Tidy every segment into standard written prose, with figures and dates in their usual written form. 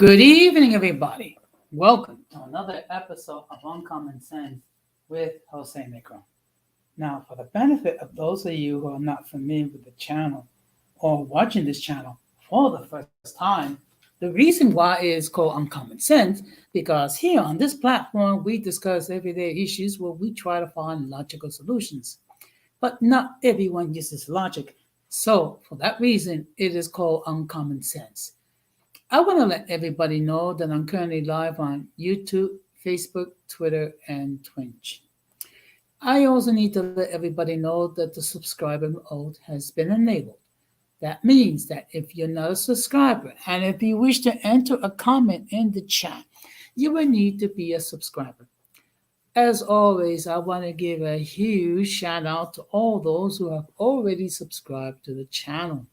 Good evening, everybody. Welcome to another episode of Uncommon Sense with Jose Negro. Now, for the benefit of those of you who are not familiar with the channel or watching this channel for the first time, the reason why it is called Uncommon Sense because here on this platform we discuss everyday issues where we try to find logical solutions. But not everyone uses logic, so for that reason, it is called Uncommon Sense. I want to let everybody know that I'm currently live on YouTube, Facebook, Twitter, and Twitch. I also need to let everybody know that the subscriber mode has been enabled. That means that if you're not a subscriber and if you wish to enter a comment in the chat, you will need to be a subscriber. As always, I want to give a huge shout out to all those who have already subscribed to the channel.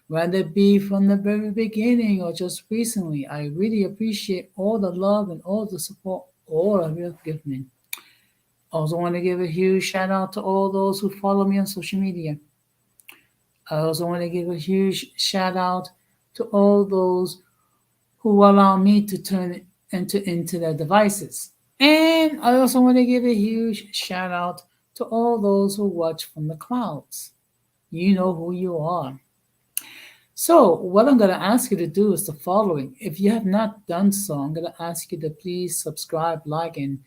Whether it be from the very beginning or just recently, I really appreciate all the love and all the support all of you have given me. Also want to give a huge shout out to all those who follow me on social media. I also want to give a huge shout out to all those who allow me to turn it into their devices. And I also want to give a huge shout out to all those who watch from the clouds. You know who you are. So, what I'm going to ask you to do is the following. If you have not done so, I'm going to ask you to please subscribe, like, and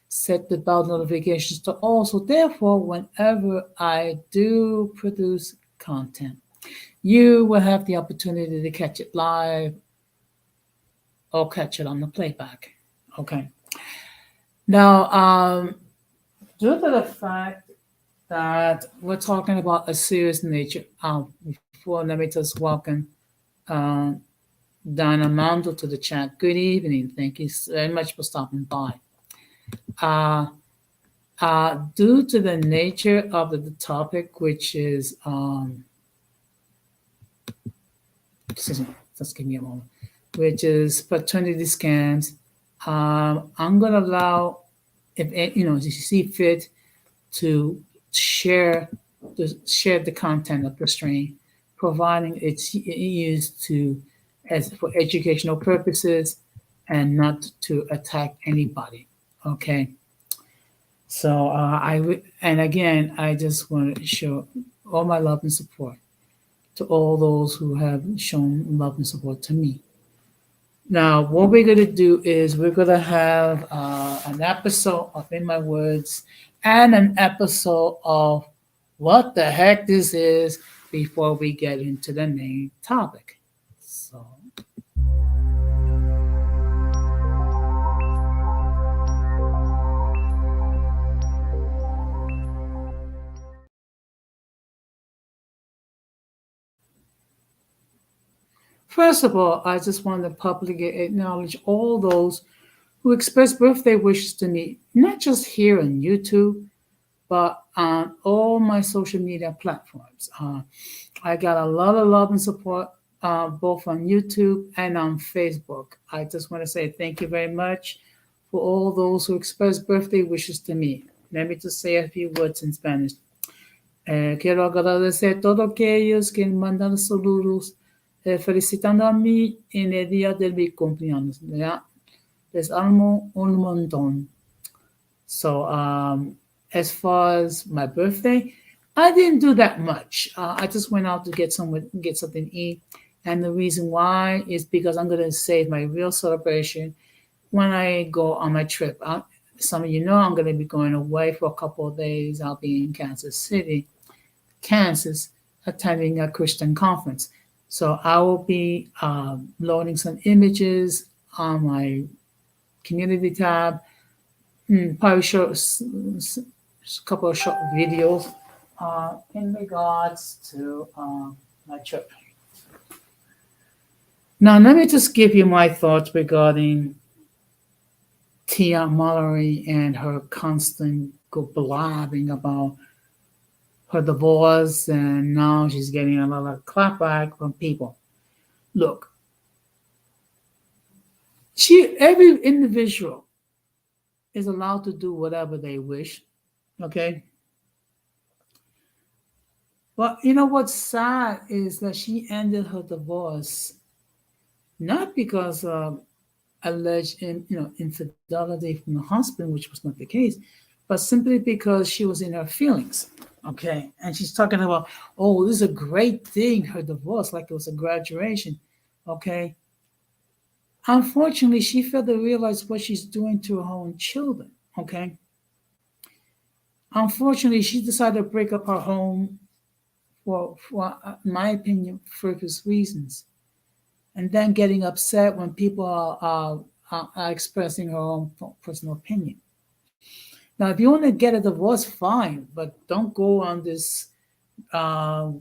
set the bell notifications to all. So, therefore, whenever I do produce content, you will have the opportunity to catch it live or catch it on the playback. Okay. Now, due to the fact that we're talking about a serious nature, before let me just welcome uh, Don Armando to the chat. Good evening. Thank you very much for stopping by. Uh, Due to the nature of the topic, which is, excuse me, just give me a moment, which is paternity scams, I'm going to allow, if if you see fit, to share share the content of the stream, providing it's used to as for educational purposes and not to attack anybody. Okay. So and again, I just want to show all my love and support to all those who have shown love and support to me. Now, what we're going to do is we're going to have an episode of In My Words and an episode of What the Heck This Is before we get into the main topic. So, first of all, I just want to publicly acknowledge all those who express birthday wishes to me, not just here on YouTube, but on all my social media platforms. I got a lot of love and support both on YouTube and on Facebook. I just want to say thank you very much for all those who express birthday wishes to me. Let me just say a few words in Spanish. Quiero agradecer a todos aquellos que mandan saludos felicitando a mí en el día de mi cumpleaños. ¿Ya? Les amo un montón. So, as far as my birthday, I didn't do that much. I just went out to get something to eat, and the reason why is because I'm going to save my real celebration when I go on my trip. Some of you know I'm going to be going away for a couple of days. I'll be in Kansas City, Kansas, attending a Christian conference. So I will be loading some images on my community tab, probably show a couple of short videos in regards to my trip. Now, let me just give you my thoughts regarding Tia Mallory and her constant blabbing about her divorce, and now she's getting a lot of clapback from people. Look, every individual is allowed to do whatever they wish, okay? But you know what's sad is that she ended her divorce not because of alleged infidelity from the husband, which was not the case, but simply because she was in her feelings. Okay, and she's talking about, oh, this is a great thing, her divorce, like it was a graduation. Okay, unfortunately, she failed to realize what she's doing to her own children. Okay, unfortunately, she decided to break up her home for my opinion, frivolous reasons, and then getting upset when people are expressing her own personal opinion. Now, if you want to get a divorce, fine, but don't go on this uh,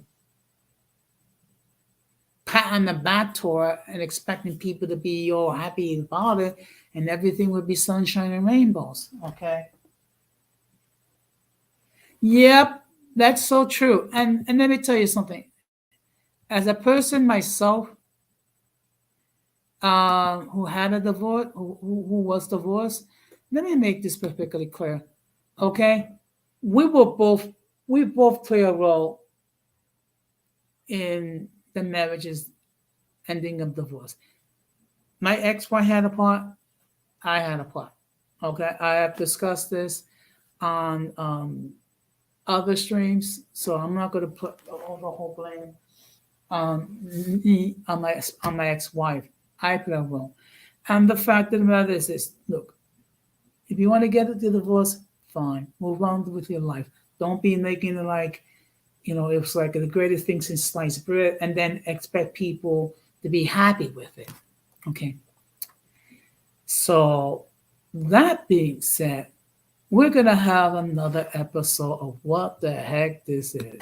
pat on the back tour and expecting people to be all happy about it and everything would be sunshine and rainbows. Okay. Yep, that's so true. And let me tell you something. As a person myself, who had a divorce, who was divorced, let me make this perfectly clear. Okay, we were both we both play a role in the marriage's ending of divorce. My ex-wife had a part. I had a part. Okay, I have discussed this on other streams, so I'm not going to put all the whole blame on me on my ex-wife. I play a role. And the fact of the matter is this: look, if you want to get a divorce, fine, move on with your life. Don't be making it like it was like the greatest thing since sliced bread, and then expect people to be happy with it. Okay. So that being said, we're gonna have another episode of what the heck this is.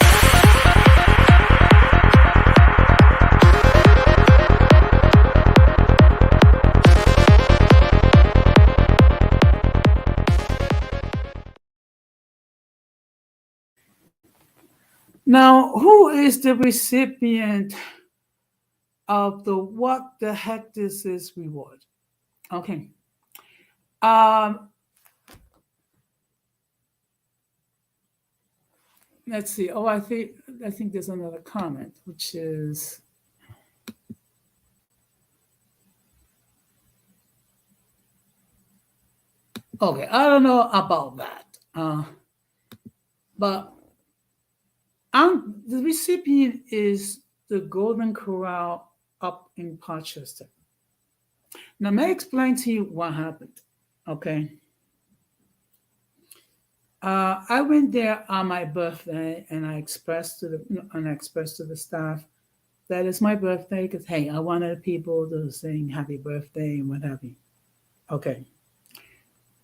Now, who is the recipient of the what the heck this is reward? Okay. Um, let's see. Oh, I think there's another comment, which is okay. I don't know about that, but the recipient is the Golden Corral up in Rochester. Now, may I explain to you what happened? Okay. I went there on my birthday, and I expressed to the staff that it's my birthday because hey, I wanted people to sing happy birthday and what have you. Okay.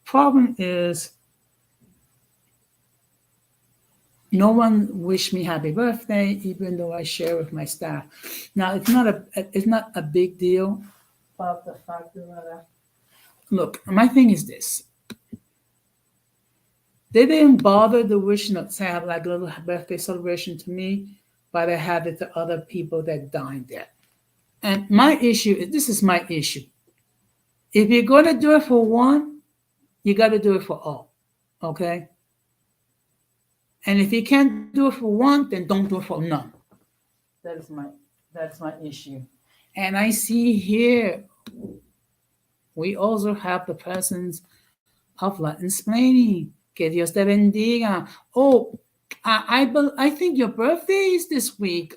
Problem is, no one wished me happy birthday, even though I share with my staff. Now it's not a big deal, but the fact that look, my thing is this: they didn't bother to wish, say have like a little birthday celebration to me, but I had it to other people that dined there. And my issue is this is my issue. If you're gonna do it for one, you got to do it for all. Okay. And if you can't do it for one, then don't do it for none. That is my issue. And I see here we also have the presence of Latin explaining. Que Dios te bendiga. Oh, I think your birthday is this week.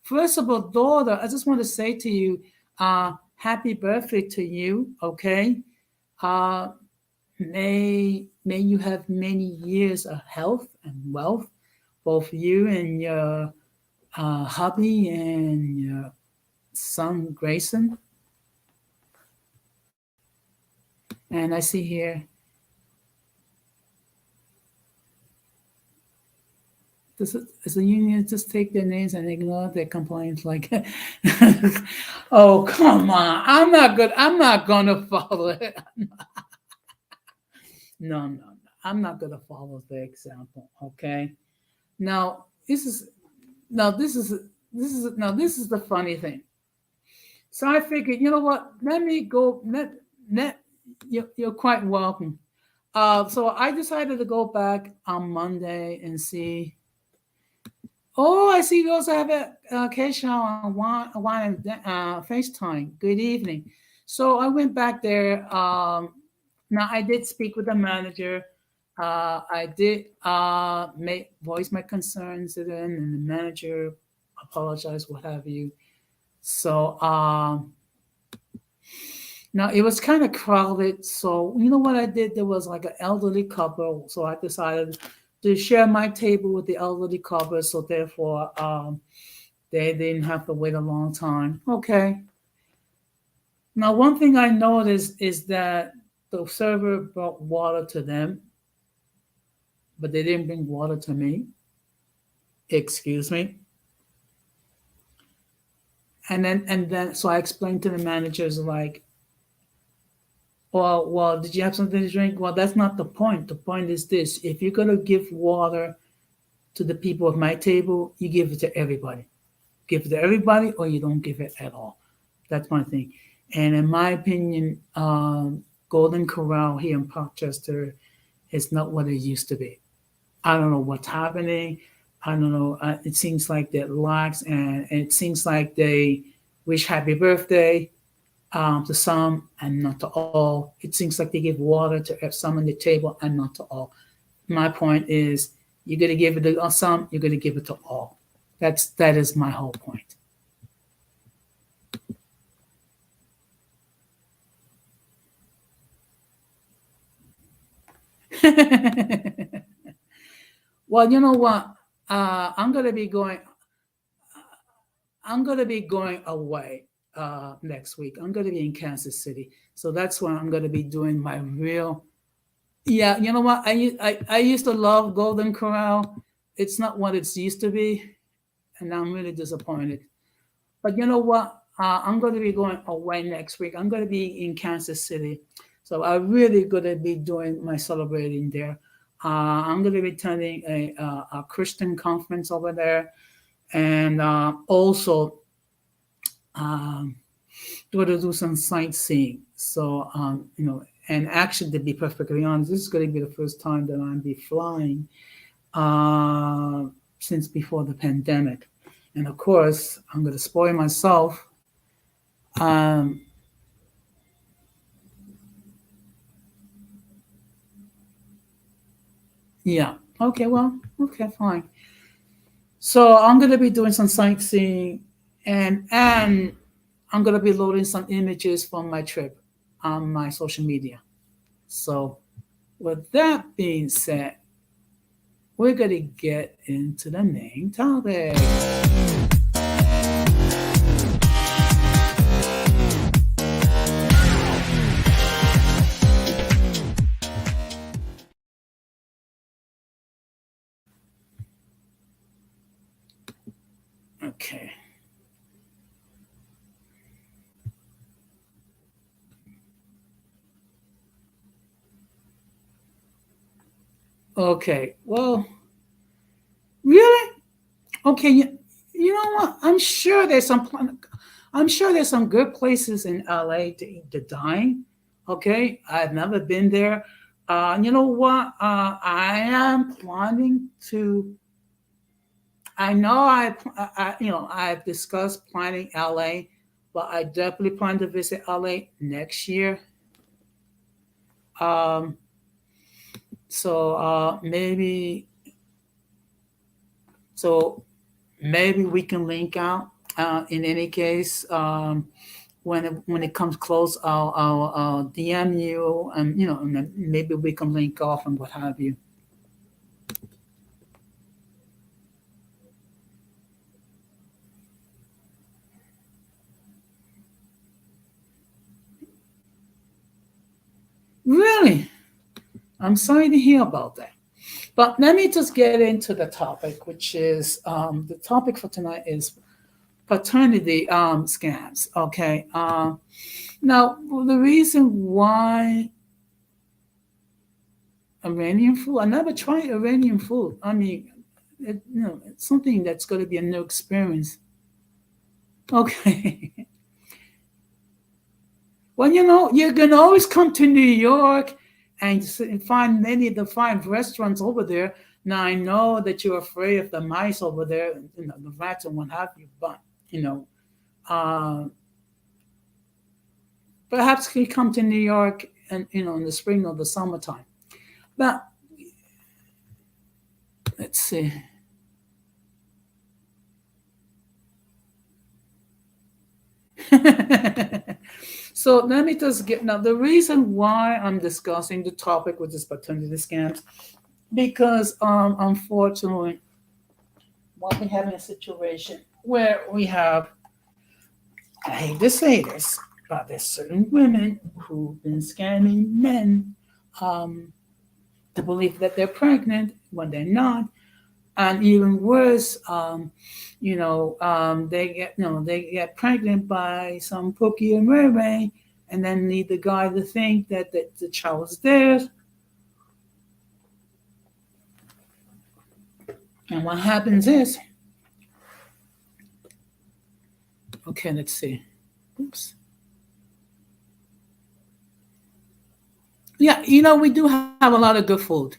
First of all, daughter, I just want to say to you, happy birthday to you. Okay. Uh, may you have many years of health and wealth, both you and your hubby and your son Grayson. And I see here does the union just take their names and ignore their complaints? Like, oh come on, I'm not gonna follow it. No, I'm not gonna follow the example. Okay. Now this is now this is the funny thing. So I figured, you know what? Let me go. Let you're quite welcome. So I decided to go back on Monday and see Oh, I see you also have a Keisha on wine and FaceTime. Good evening. So I went back there. Now I did speak with the manager. I did make voice my concerns to them, and the manager apologized, what have you. So now it was kind of crowded. So you know what I did? There was like an elderly couple. So I decided to share my table with the elderly couple. So therefore, they didn't have to wait a long time. Okay. Now, one thing I noticed is that the server brought water to them, but they didn't bring water to me. Excuse me. And then, so I explained to the managers like, well, did you have something to drink? Well, that's not the point. The point is this: if you're gonna give water to the people at my table, you give it to everybody. Give it to everybody, or you don't give it at all. That's my thing. And in my opinion, Golden Corral here in Parkchester is not what it used to be. I don't know what's happening. I don't know. It seems like they're lax, and it seems like they wish happy birthday to some and not to all. It seems like they give water to some on the table and not to all. My point is, you're gonna give it to some, you're gonna give it to all. That is my whole point. Well, you know what? Uh, I'm gonna be going. I'm gonna be going away next week. I'm gonna be in Kansas City, so that's when I'm gonna be doing my real. Yeah, you know what? I used to love Golden Corral. It's not what it's used to be, and I'm really disappointed. But you know what? I'm going to be going away next week. I'm going to be in Kansas City, so I'm really going to be doing my celebrating there. I'm going to be attending a Christian conference over there, and also um, going to do some sightseeing. So and actually, to be perfectly honest, this is going to be the first time that I'll be flying uh, since before the pandemic. And of course, I'm going to spoil myself. Um, yeah. Okay. Well. Okay. Fine. So I'm going to be doing some sightseeing, and I'm going to be loading some images from my trip on my social media. So with that being said, we're going to get into the main topic. Okay. Okay. Well, really? Okay. You know what? I'm sure there's some good places in LA to eat the dine. Okay. I've never been there. You know what? I am planning to. I know I've discussed planning LA, but I definitely plan to visit LA next year. Um, so so maybe we can link out. In any case, when it comes close, I'll DM you, and and then maybe we can link off and what have you. Really, I'm sorry to hear about that. But let me just get into the topic, which is the topic for tonight is paternity scams. Okay. Now, the reason why Iranian food, I never tried Iranian food. I mean, it's something that's going to be a new experience. Okay. Well, you can always come to New York and find many of the fine restaurants over there. Now I know that you're afraid of the mice over there, the rats and what have you, but you know, uh, perhaps you come to New York and in the spring or the summertime. But let's see. So let me just get now the reason why I'm discussing the topic with this paternity scams because unfortunately what we have in a situation where we have, I hate to say this, but there's certain women who've been scamming men um, to believe that they're pregnant when they're not, and even worse, they get pregnant by some pookie or mermaid, and then need the guy to think that the child is theirs. And what happens is, okay, let's see. Oops. Yeah, we do have a lot of good food.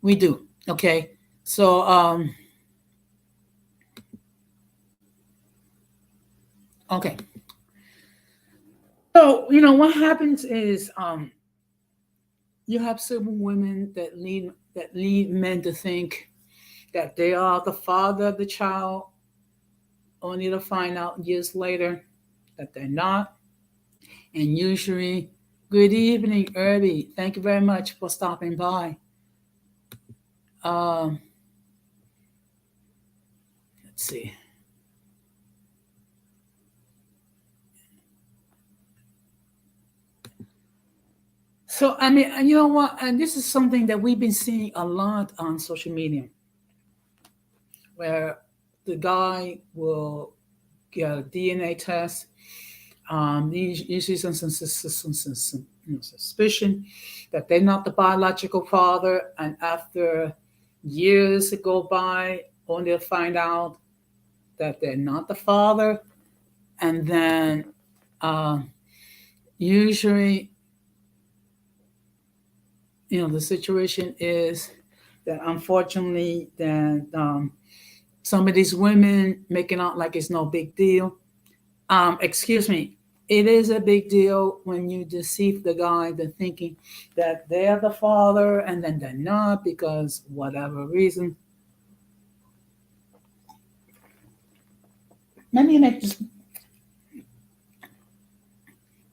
We do. Okay. So, okay. So, what happens is you have certain women that lead men to think that they are the father of the child, only to find out years later that they're not. And usually, good evening, Irby. Thank you very much for stopping by. Um, let's see. So, I mean, and you know what? And this is something that we've been seeing a lot on social media, where the guy will get a DNA test. Usually some suspicion that they're not the biological father, and after years go by, only to find out that they're not the father, and then uh, usually, the situation is that unfortunately, that some of these women making out like it's no big deal. Excuse me, it is a big deal when you deceive the guy to thinking that they're the father and then they're not because whatever reason. Let me make this.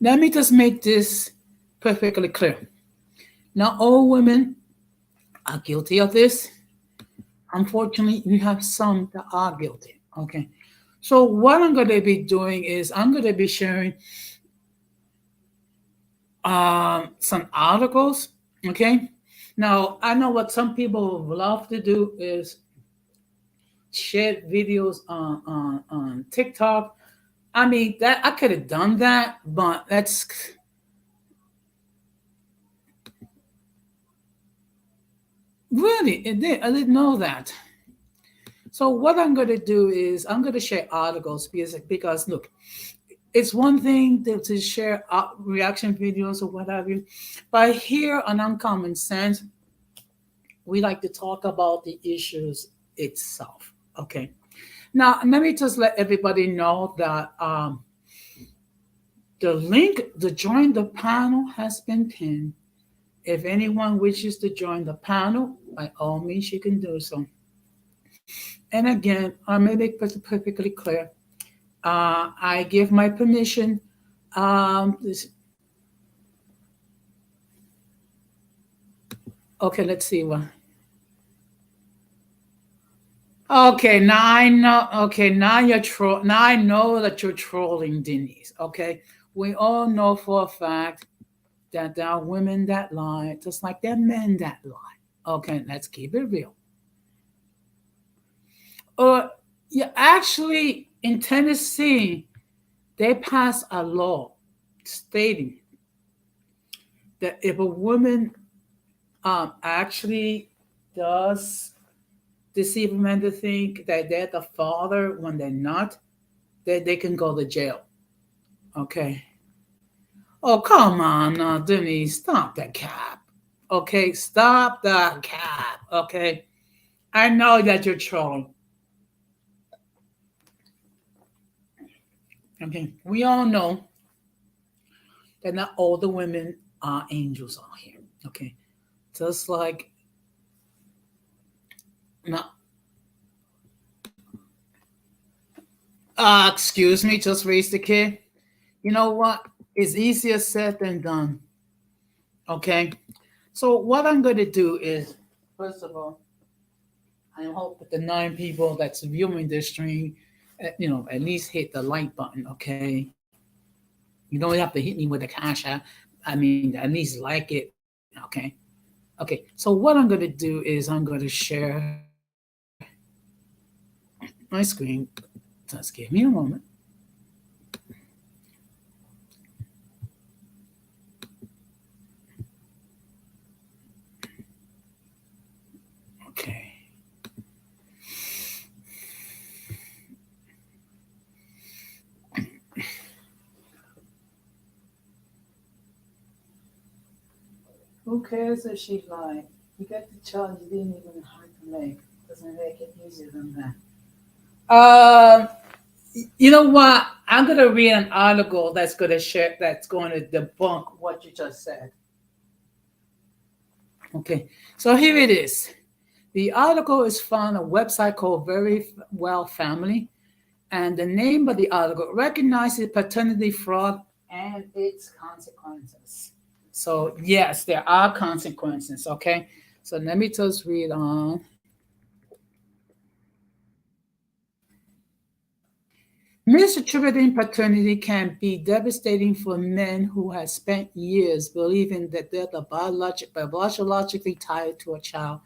Let me just make this perfectly clear. Not all women are guilty of this. Unfortunately, we have some that are guilty. Okay. So what I'm going to be doing is I'm going to be sharing some articles. Okay. Now I know what some people love to do is share videos on TikTok. I mean that I could have done that, but that's really it did. I didn't know that. So what I'm going to do is I'm going to share articles because look, it's one thing to share reaction videos or what have you, but here on Uncommon Sense, we like to talk about the issues itself. Okay. Now let me just let everybody know that the link to join the panel has been pinned. If anyone wishes to join the panel, by all means, you can do so. And again, I may make it perfectly clear. I give my permission. Okay, let's see what. Okay, now I know. Okay, now you're troll. Now I know that you're trolling Denise. Okay, we all know for a fact that there are women that lie, just like there are men that lie. Okay, let's keep it real. Or yeah, actually, in Tennessee, they passed a law stating that if a woman actually does deceive men to think that they're the father when they're not, that they can go to jail. Okay. Oh, come on, Denise, stop that cap. Okay, stop the cap. Okay, I know that you're trolling. Okay, we all know that not all the women are angels out here. Okay, just like not. Excuse me, just raise the kid. You know what? It's easier said than done. Okay, so what I'm going to do is, first of all, I hope that the 9 people that's viewing this stream, at least hit the like button. Okay, you don't have to hit me with a cash app. I mean, at least like it. Okay, okay. So what I'm going to do is I'm going to share my screen. Just give me a moment. Okay. Who cares if she lied? You got the child you didn't even have to make. Doesn't make it easier than that. You know what? I'm gonna read an article that's gonna share that's going to debunk what you just said. Okay, so here it is. The article is from a website called Very Well Family, and the name of the article recognizes paternity fraud and its consequences. So yes, there are consequences. Okay, so let me just read on. Misattributing paternity can be devastating for men who have spent years believing that they're biologically tied to a child,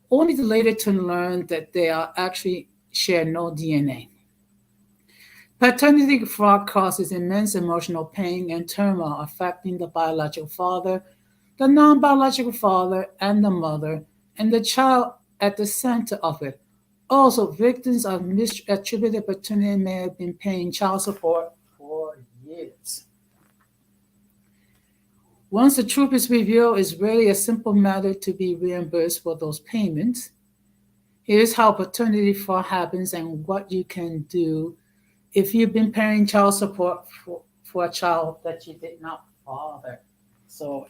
only to later to learn that they are actually share no DNA. Paternity fraud causes immense emotional pain and turmoil affecting the biological father, the non biological father, and the mother, and the child at the center of it. Also, victims of misattributed paternity may have been paying child support for years. Once the truth is revealed, it's really a simple matter to be reimbursed for those payments. Here's how paternity fraud happens and what you can do if you've been paying child support for a child that you did not father. So,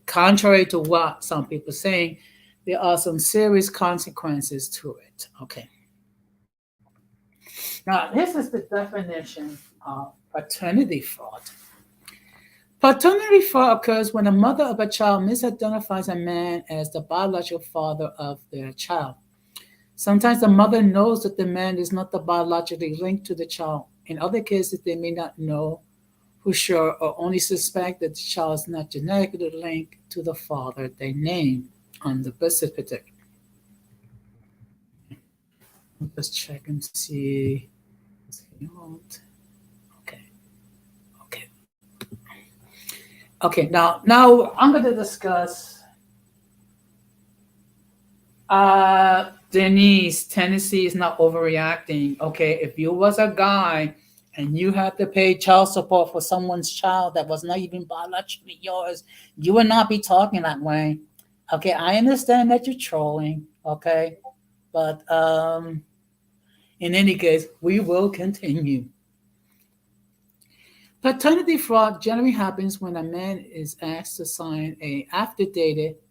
contrary to what some people are saying, there are some serious consequences to it. Okay. Now, this is the definition of paternity fraud. Paternity fraud occurs when a mother of a child misidentifies a man as the biological father of their child. Sometimes the mother knows that the man is not the biologically linked to the child. In other cases, they may not know for sure or only suspect that the child is not genetically linked to the father they name on the birth certificate. Let's check and see. Okay, okay, okay. Now I'm going to discuss Denise. Tennessee is not overreacting. Okay, if you was a guy and you had to pay child support for someone's child that was not even biologically yours, you would not be talking that way. Okay, I understand that you're trolling. Okay, but in any case, we will continue. Paternity fraud generally happens when a man is asked to sign a affidavit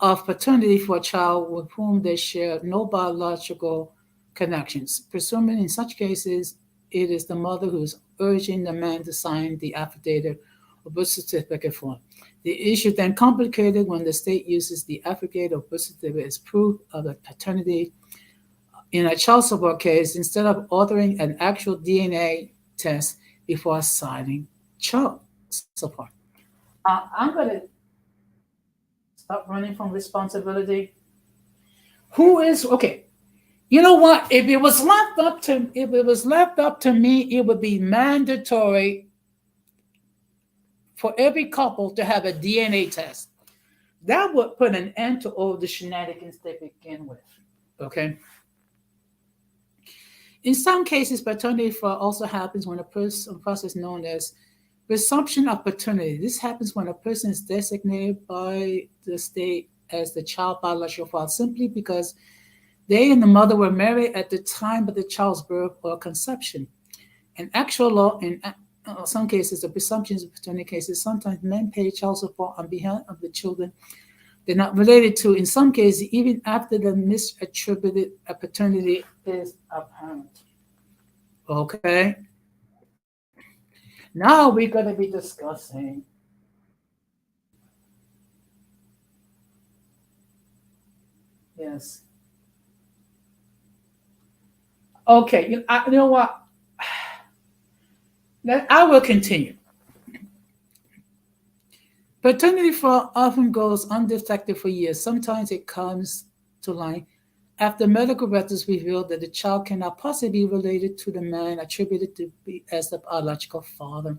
of paternity for a child with whom they share no biological connections. Presumably, in such cases, it is the mother who is urging the man to sign the affidavit or birth certificate form. The issue then complicated when the state uses the affidavit or birth certificate as proof of the paternity. In a child support case, instead of ordering an actual DNA test before signing child support. I'm going to stop running from responsibility. Who is okay? You know what? If it was left up to me, it would be mandatory for every couple to have a DNA test. That would put an end to all the shenanigans they begin with. Okay. In some cases, paternity fraud also happens when a process known as Resumption of paternity. This happens when a person is designated by the state as the child biological father simply because they and the mother were married at the time of the child's birth or conception. In actual law, in some cases, the presumptions of paternity cases, sometimes men pay child support on behalf of the children they're not related to. In some cases, even after the misattributed paternity is apparent. Okay. Now we're going to be discussing. Yes. Okay. You know what? I will continue. Paternity fraud often goes undetected for years. Sometimes it comes to light after medical records reveal that the child cannot possibly be related to the man attributed to be as the biological father.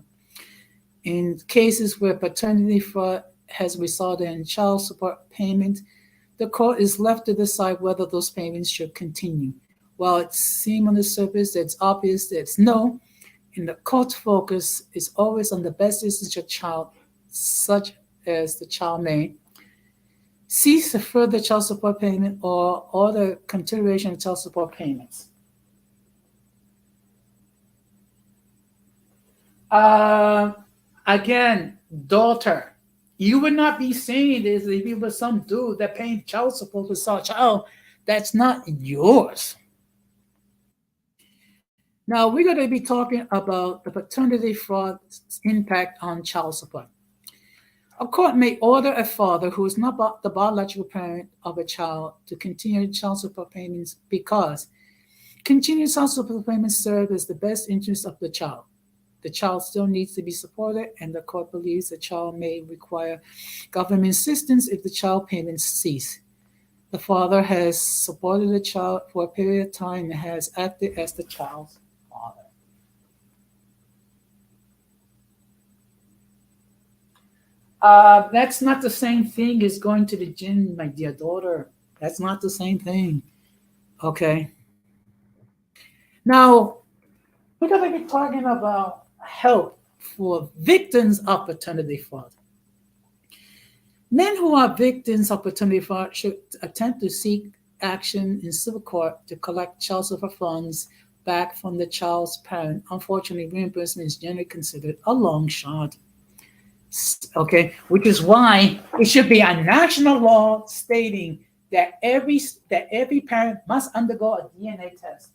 In cases where paternity fraud has resulted in child support payments, the court is left to decide whether those payments should continue. While it seems on the surface that it's obvious that it's no, and the court's focus is always on the best interest of the child, such as the child may cease the further child support payment or order continuation of child support payments. Uh, Again, daughter, you would not be saying this if you were some dude that paying child support to some child that's not yours. Now we're going to be talking about the paternity fraud's impact on child support. A court may order a father who is not the biological parent of a child to continue child support payments because continued child support payments serve as the best interest of the child. The child still needs to be supported, and the court believes the child may require government assistance if the child payments cease. The father has supported the child for a period of time and has acted as the child's father. That's not the same thing as going to the gym, my dear daughter. That's not the same thing. Okay. Now, we're going to be talking about help for victims of paternity fraud. Men who are victims of paternity fraud should attempt to seek action in civil court to collect child support funds back from the child's parent. Unfortunately, reimbursement is generally considered a long shot. Okay, which is why it should be a national law stating that every parent must undergo a DNA test.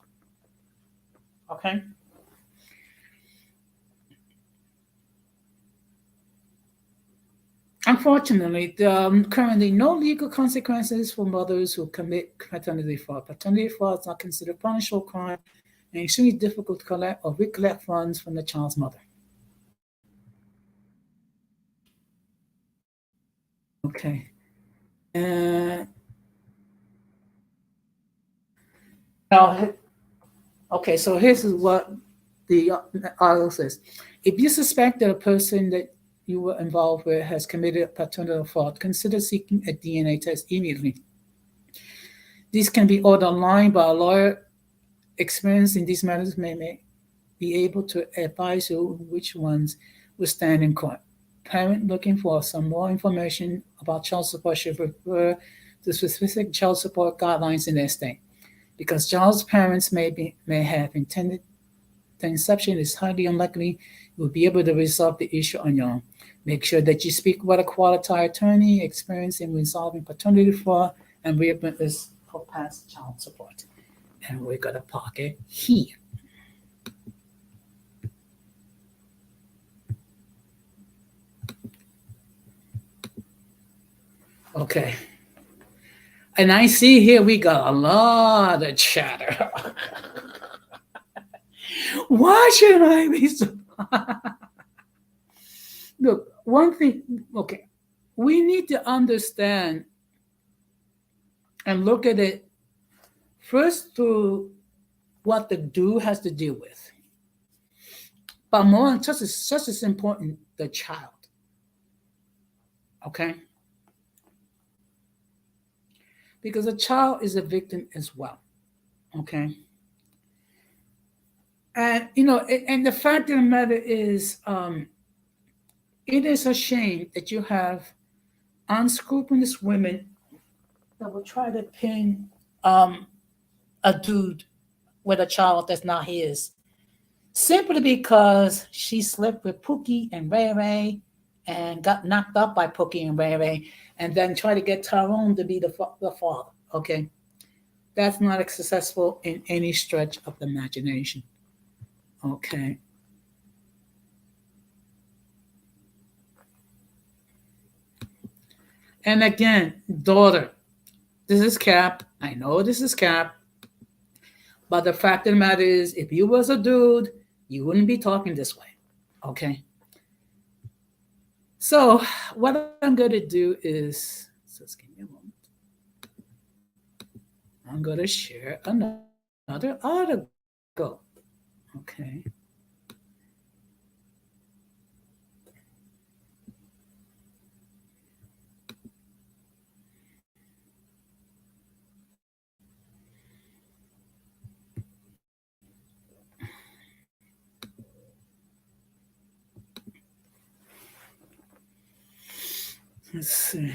Okay. Unfortunately, there are currently no legal consequences for mothers who commit paternity fraud. Paternity fraud is not considered a punishable crime and extremely difficult to collect or recollect funds from the child's mother. Okay. Uh, now, okay, so here's what the article says. If you suspect that a person that you were involved with has committed paternal fraud, consider seeking a DNA test immediately. These can be ordered online by a lawyer experienced in these matters may be able to advise you which ones will stand in court. Parent looking for some more information about child support should refer to specific child support guidelines in their state. Because child's parents may have intended the inception is highly unlikely you will be able to resolve the issue on your own. Make sure that you speak with a qualified attorney experienced in resolving paternity fraud and reimbursement for past child support. And we're going to park it here. Okay. And I see here we got a lot of chatter. Why should I be surprised? Look, one thing, okay, we need to understand and look at it first through what the dude has to deal with. But more, just as important, the child. Okay? Because the child is a victim as well. Okay? And, and the fact of the matter is, It is a shame that you have unscrupulous women that will try to pin um, a dude with a child that's not his, simply because she slept with Pookie and Ray Ray and got knocked up by Pookie and Ray Ray, and then try to get Tyrone to be the father. Okay, that's not successful in any stretch of the imagination. Okay, and again, daughter, this is Cap. I know this is Cap, but the fact of the matter is, if you was a dude, you wouldn't be talking this way. Okay. So what I'm gonna do is, just give me a moment. I'm gonna share another article. Okay. Let's see.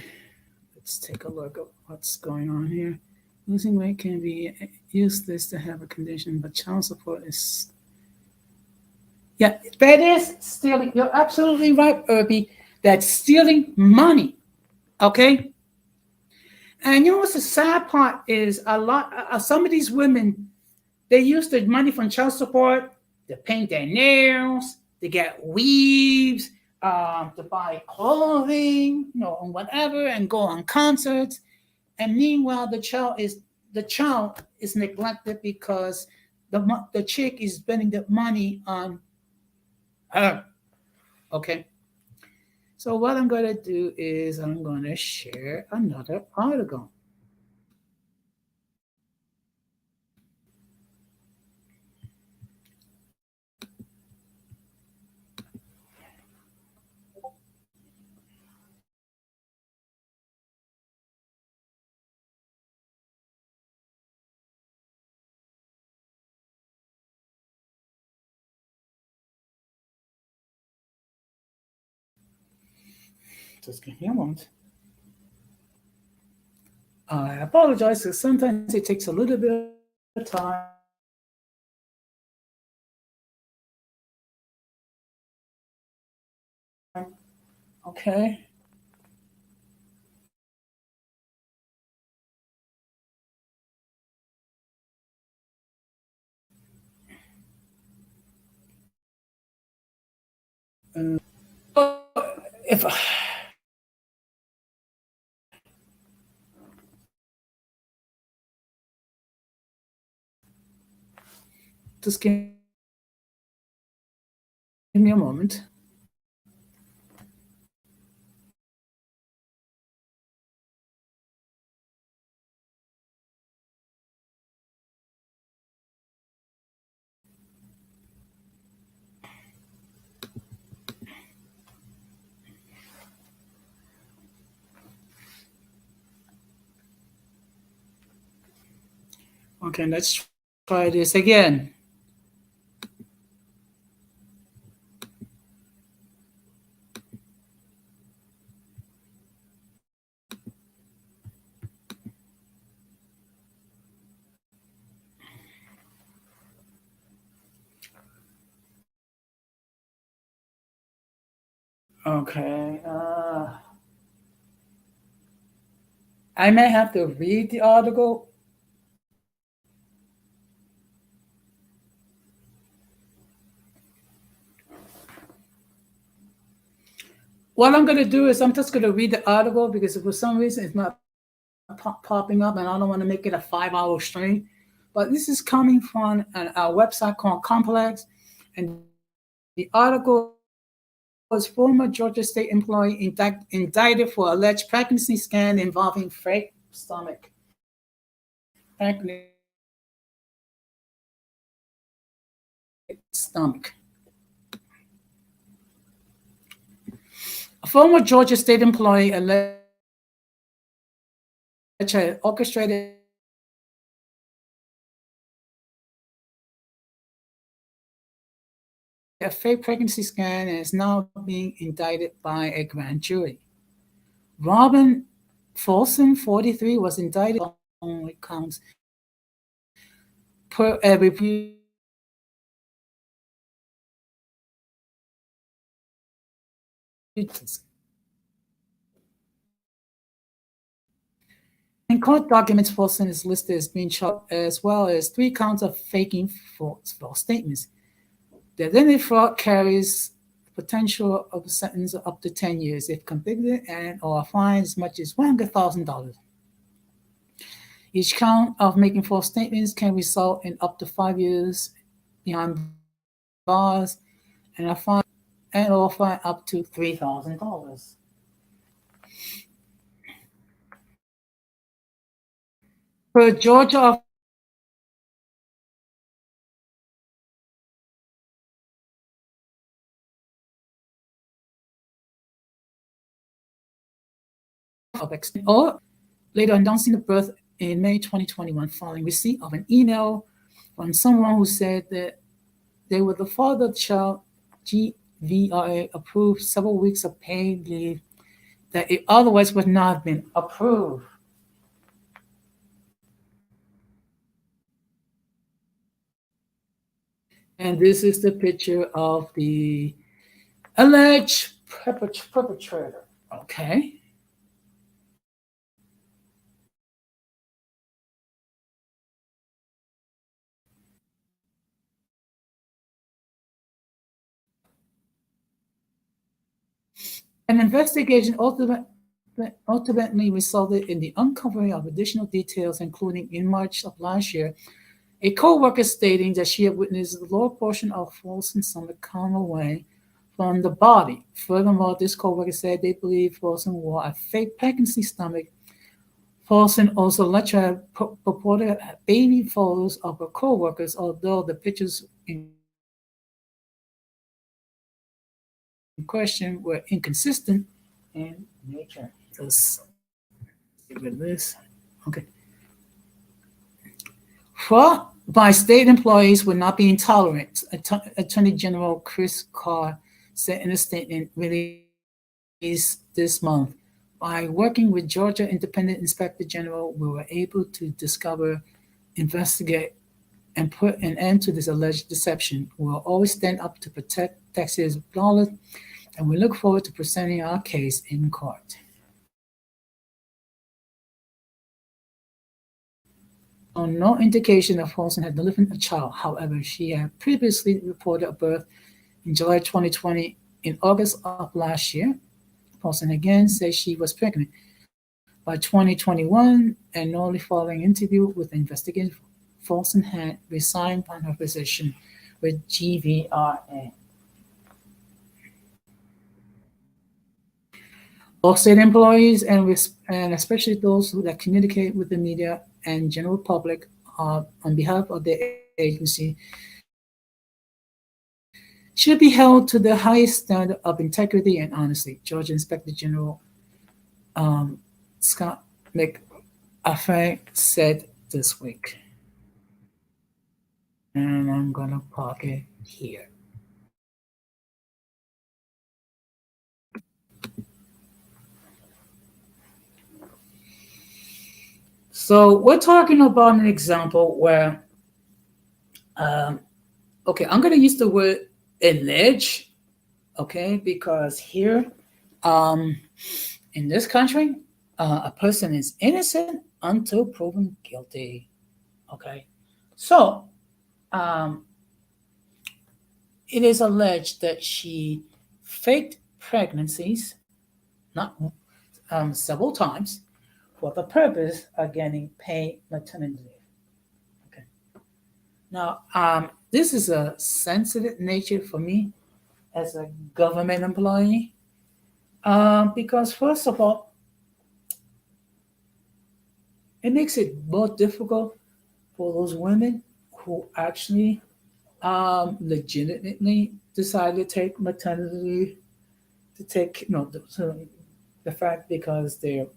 Let's take a look at what's going on here. Losing weight can be useless to have a condition, but child support is. Yeah, that is stealing. You're absolutely right, Irby. That's stealing money. Okay. And you know what's the sad part is a lot. Some of these women, they use the money from child support to paint their nails, to get weaves, to buy clothing, and whatever, and go on concerts. And meanwhile, the child is neglected because the chick is spending the money on her. Okay. So what I'm going to do is I'm going to share another article. Just give me a moment. I apologize because sometimes it takes a little bit of time. Okay. Uh, if just give me a moment. Okay, let's try this again. Okay. I may have to read the article. What I'm going to do is I'm just going to read the article because for some reason it's not popping up, and I don't want to make it a 5 hour stream. But this is coming from a website called Complex, and the article was former Georgia State employee indicted for alleged pregnancy scan involving fake pregnant stomach. A former Georgia State employee alleged had orchestrated a fake pregnancy scan and is now being indicted by a grand jury. Robin Folsom, 43, was indicted on counts per in court documents, Folsom is listed as being charged as well as 3 counts of faking false statements. The identity fraud carries the potential of a sentence of up to 10 years if convicted and or a fine as much as $100,000. Each count of making false statements can result in up to 5 years behind bars and a fine or fine up to $3,000. Per Georgia of or later announcing the birth in May 2021 following receipt of an email from someone who said that they were the father of the child. GVRA approved several weeks of paid leave that it otherwise would not have been approved. And this is the picture of the alleged perpetrator. Okay. An investigation ultimately resulted in the uncovering of additional details, including in March of last year, a co-worker stating that she had witnessed the lower portion of Folsom's stomach come away from the body. Furthermore, this co-worker said they believe Folsom wore a fake pregnancy stomach. Folsom also alleged to have purported baby photos of her co-workers, although the pictures in question were inconsistent in nature. Let's get rid of this. Okay. Fraud by state employees would not be intolerant, Attorney General Chris Carr said in a statement released this month. By working with Georgia Independent Inspector General, we were able to discover, investigate, and put an end to this alleged deception. We will always stand up to protect taxpayers' dollars, and we look forward to presenting our case in court. On no indication that Folsom had delivered a child. However, she had previously reported a birth in July 2020. In August of last year, Folsom again said she was pregnant. By 2021, and only following interview with the investigator, Folsom had resigned from her position with GVRA. All state employees, and especially those that communicate with the media and general public on behalf of the agency, should be held to the highest standard of integrity and honesty, Georgia Inspector General Scott McAfee said this week. And I'm going to park it here. So we're talking about an example where, okay, I'm going to use the word allege, okay, because here in this country, a person is innocent until proven guilty, okay? So it is alleged that she faked pregnancies, not several times, for the purpose of getting paid maternity leave. Okay. Now, this is a sensitive nature for me as a government employee because, first of all, it makes it more difficult for those women who actually legitimately decide to take maternity leave, to take, the fact because they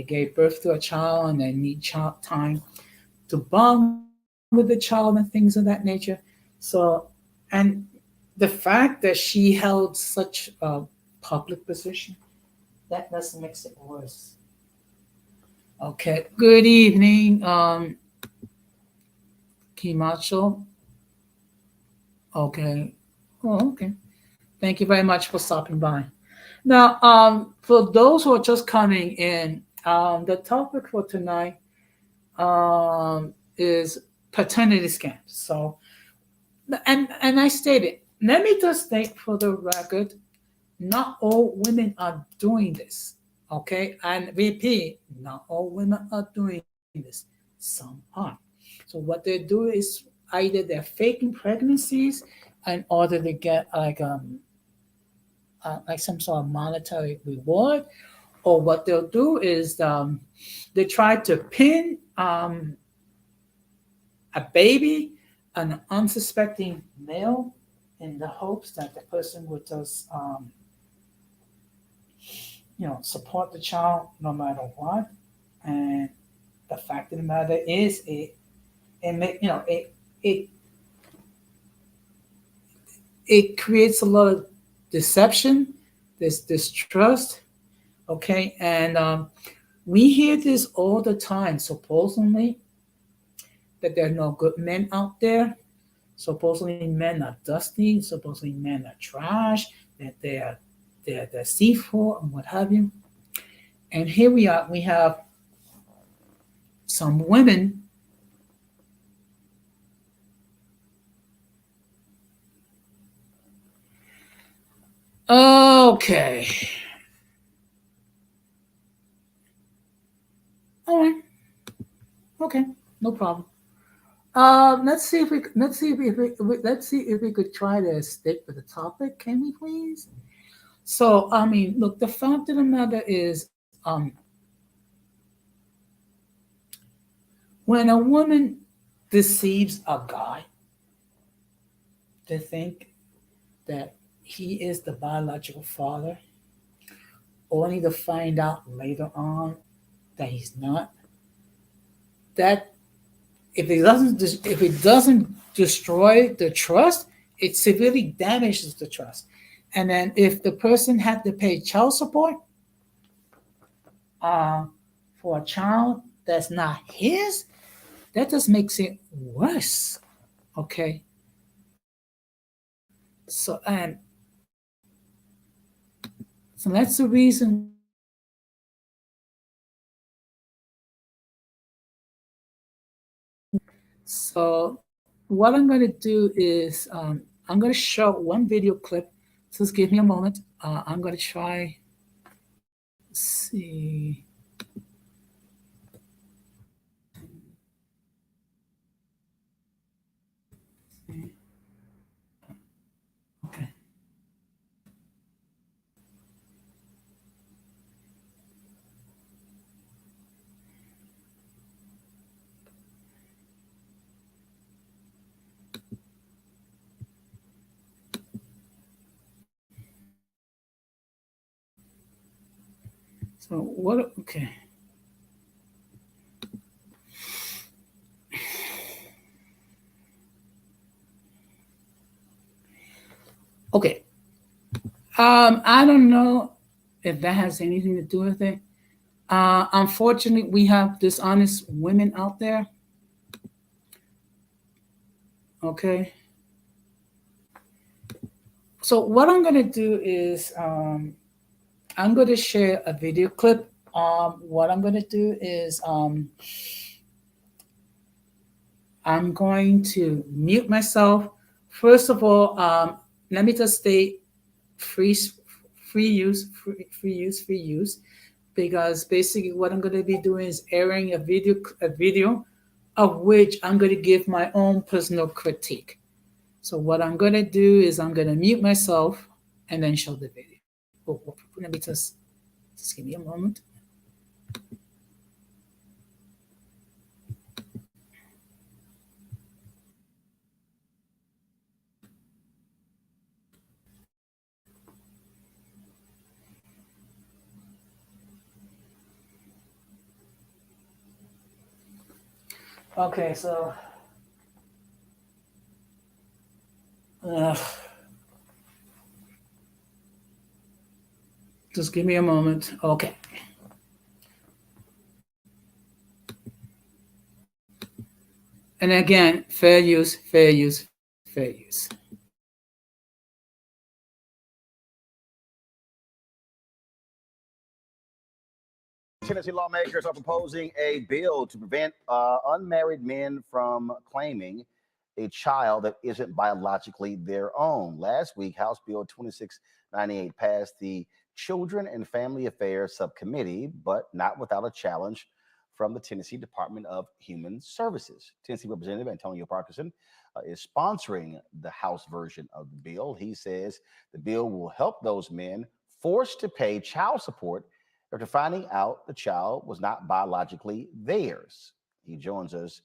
gave birth to a child and they need time to bond with the child and things of that nature. So, and the fact that she held such a public position, that doesn't makes it worse. Okay. Good evening, Kimacho. Okay. Oh, okay. Thank you very much for stopping by. Now, for those who are just coming in, the topic for tonight is paternity scams. So, and I stated, let me just state for the record, not all women are doing this. Okay, and repeat, not all women are doing this. Some are. So what they do is either they're faking pregnancies in order to get like some sort of monetary reward, or what they'll do is they try to pin a baby an unsuspecting male in the hopes that the person would just support the child no matter what. And the fact of the matter is it it creates a lot of deception, this distrust. Okay, and we hear this all the time. Supposedly that there are no good men out there. Supposedly men are dusty. Supposedly men are trash. That they're deceitful and what have you. And here we are. We have some women. Okay. All right. Okay. No problem. Let's see if we could try to stick with the topic. Can we please? So I mean, look, the fact of the matter is, when a woman deceives a guy to think that he is the biological father, only to find out later on that he's not, that if it doesn't destroy the trust, it severely damages the trust. And then if the person had to pay child support uh, for a child that's not his, that just makes it worse. Okay, so so that's the reason why so what I'm going to do is I'm going to show one video clip. Just give me a moment. I'm going to try. See. Okay. So what? Okay. Okay. I don't know if that has anything to do with it. Unfortunately, we have dishonest women out there. Okay. So what I'm gonna do is I'm gonna share a video clip. What I'm gonna do is I'm going to mute myself. First of all, let me just state free free use, because basically what I'm going to be doing is airing a video of which I'm going to give my own personal critique. So what I'm going to do is I'm going to mute myself and then show the video. Let me just give me a moment. Okay, so uh, Just give me a moment. Okay. And again, fair use, fair use, fair use. Tennessee lawmakers are proposing a bill to prevent unmarried men from claiming a child that isn't biologically their own. Last week, House Bill 2698 passed the Children and Family Affairs Subcommittee, but not without a challenge from the Tennessee Department of Human Services. Tennessee Representative Antonio Parkinson is sponsoring the House version of the bill. He says the bill will help those men forced to pay child support after finding out the child was not biologically theirs. He joins us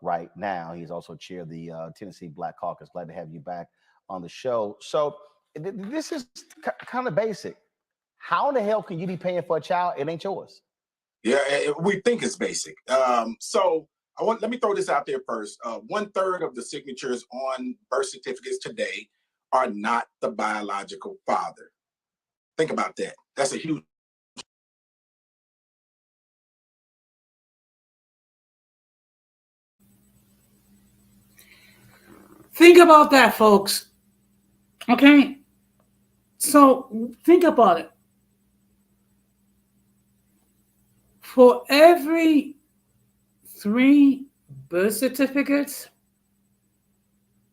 right now. He's also chair of the Tennessee Black Caucus. Glad to have you back on the show. So this is kind of basic. How the hell can you be paying for a child? It ain't yours. Yeah, we think it's basic. Let me throw this out there first. 1/3 of the signatures on birth certificates today are not the biological father. Think about that. That's a huge. Think about that, folks. Okay? So think about it. For every 3 birth certificates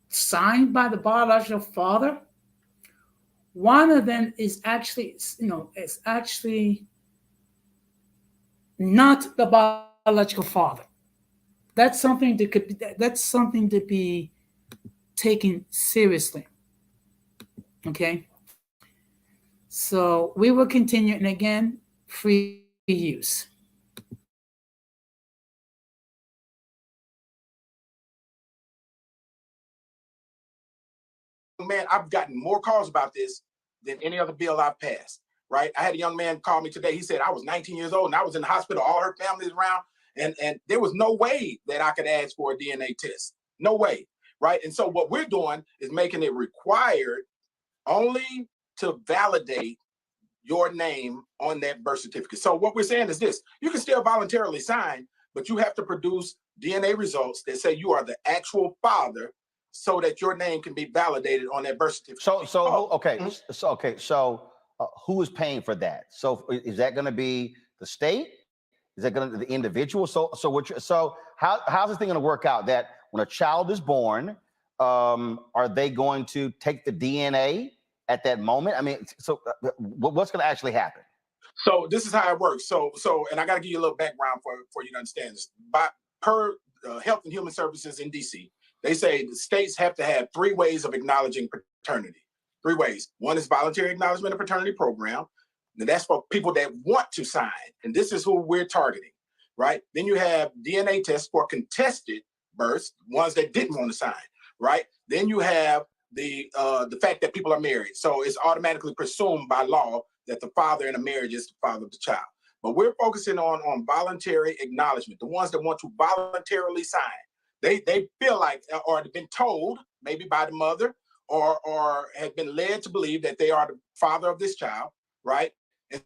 signed by the biological father, one of them is actually, not the biological father. That's something to be taken seriously. Okay? So we will continue, and again, free use. Man, I've gotten more calls about this than any other bill I've passed, right? I had a young man call me today. He said, I was 19 years old and I was in the hospital, all her family's around, and there was no way that I could ask for a DNA test. No way, right? And so what we're doing is making it required only to validate your name on that birth certificate. So what we're saying is this: you can still voluntarily sign, but you have to produce DNA results that say you are the actual father so that your name can be validated on that birth certificate. So who is paying for that? So is that going to be the state? Is that going to be the individual? How's this thing going to work out? That when a child is born, are they going to take the DNA at that moment? I mean, what's going to actually happen? So this is how it works. And I got to give you a little background for you to understand this. Per Health and Human Services in DC, they say the states have to have 3 ways of acknowledging paternity. 3 ways. One is voluntary acknowledgement of paternity program. And that's for people that want to sign. And this is who we're targeting, right? Then you have DNA tests for contested births, ones that didn't want to sign, right? Then you have the fact that people are married. So it's automatically presumed by law that the father in a marriage is the father of the child. But we're focusing on voluntary acknowledgement, the ones that want to voluntarily sign. They feel like, or have been told, maybe by the mother, or have been led to believe that they are the father of this child, right? And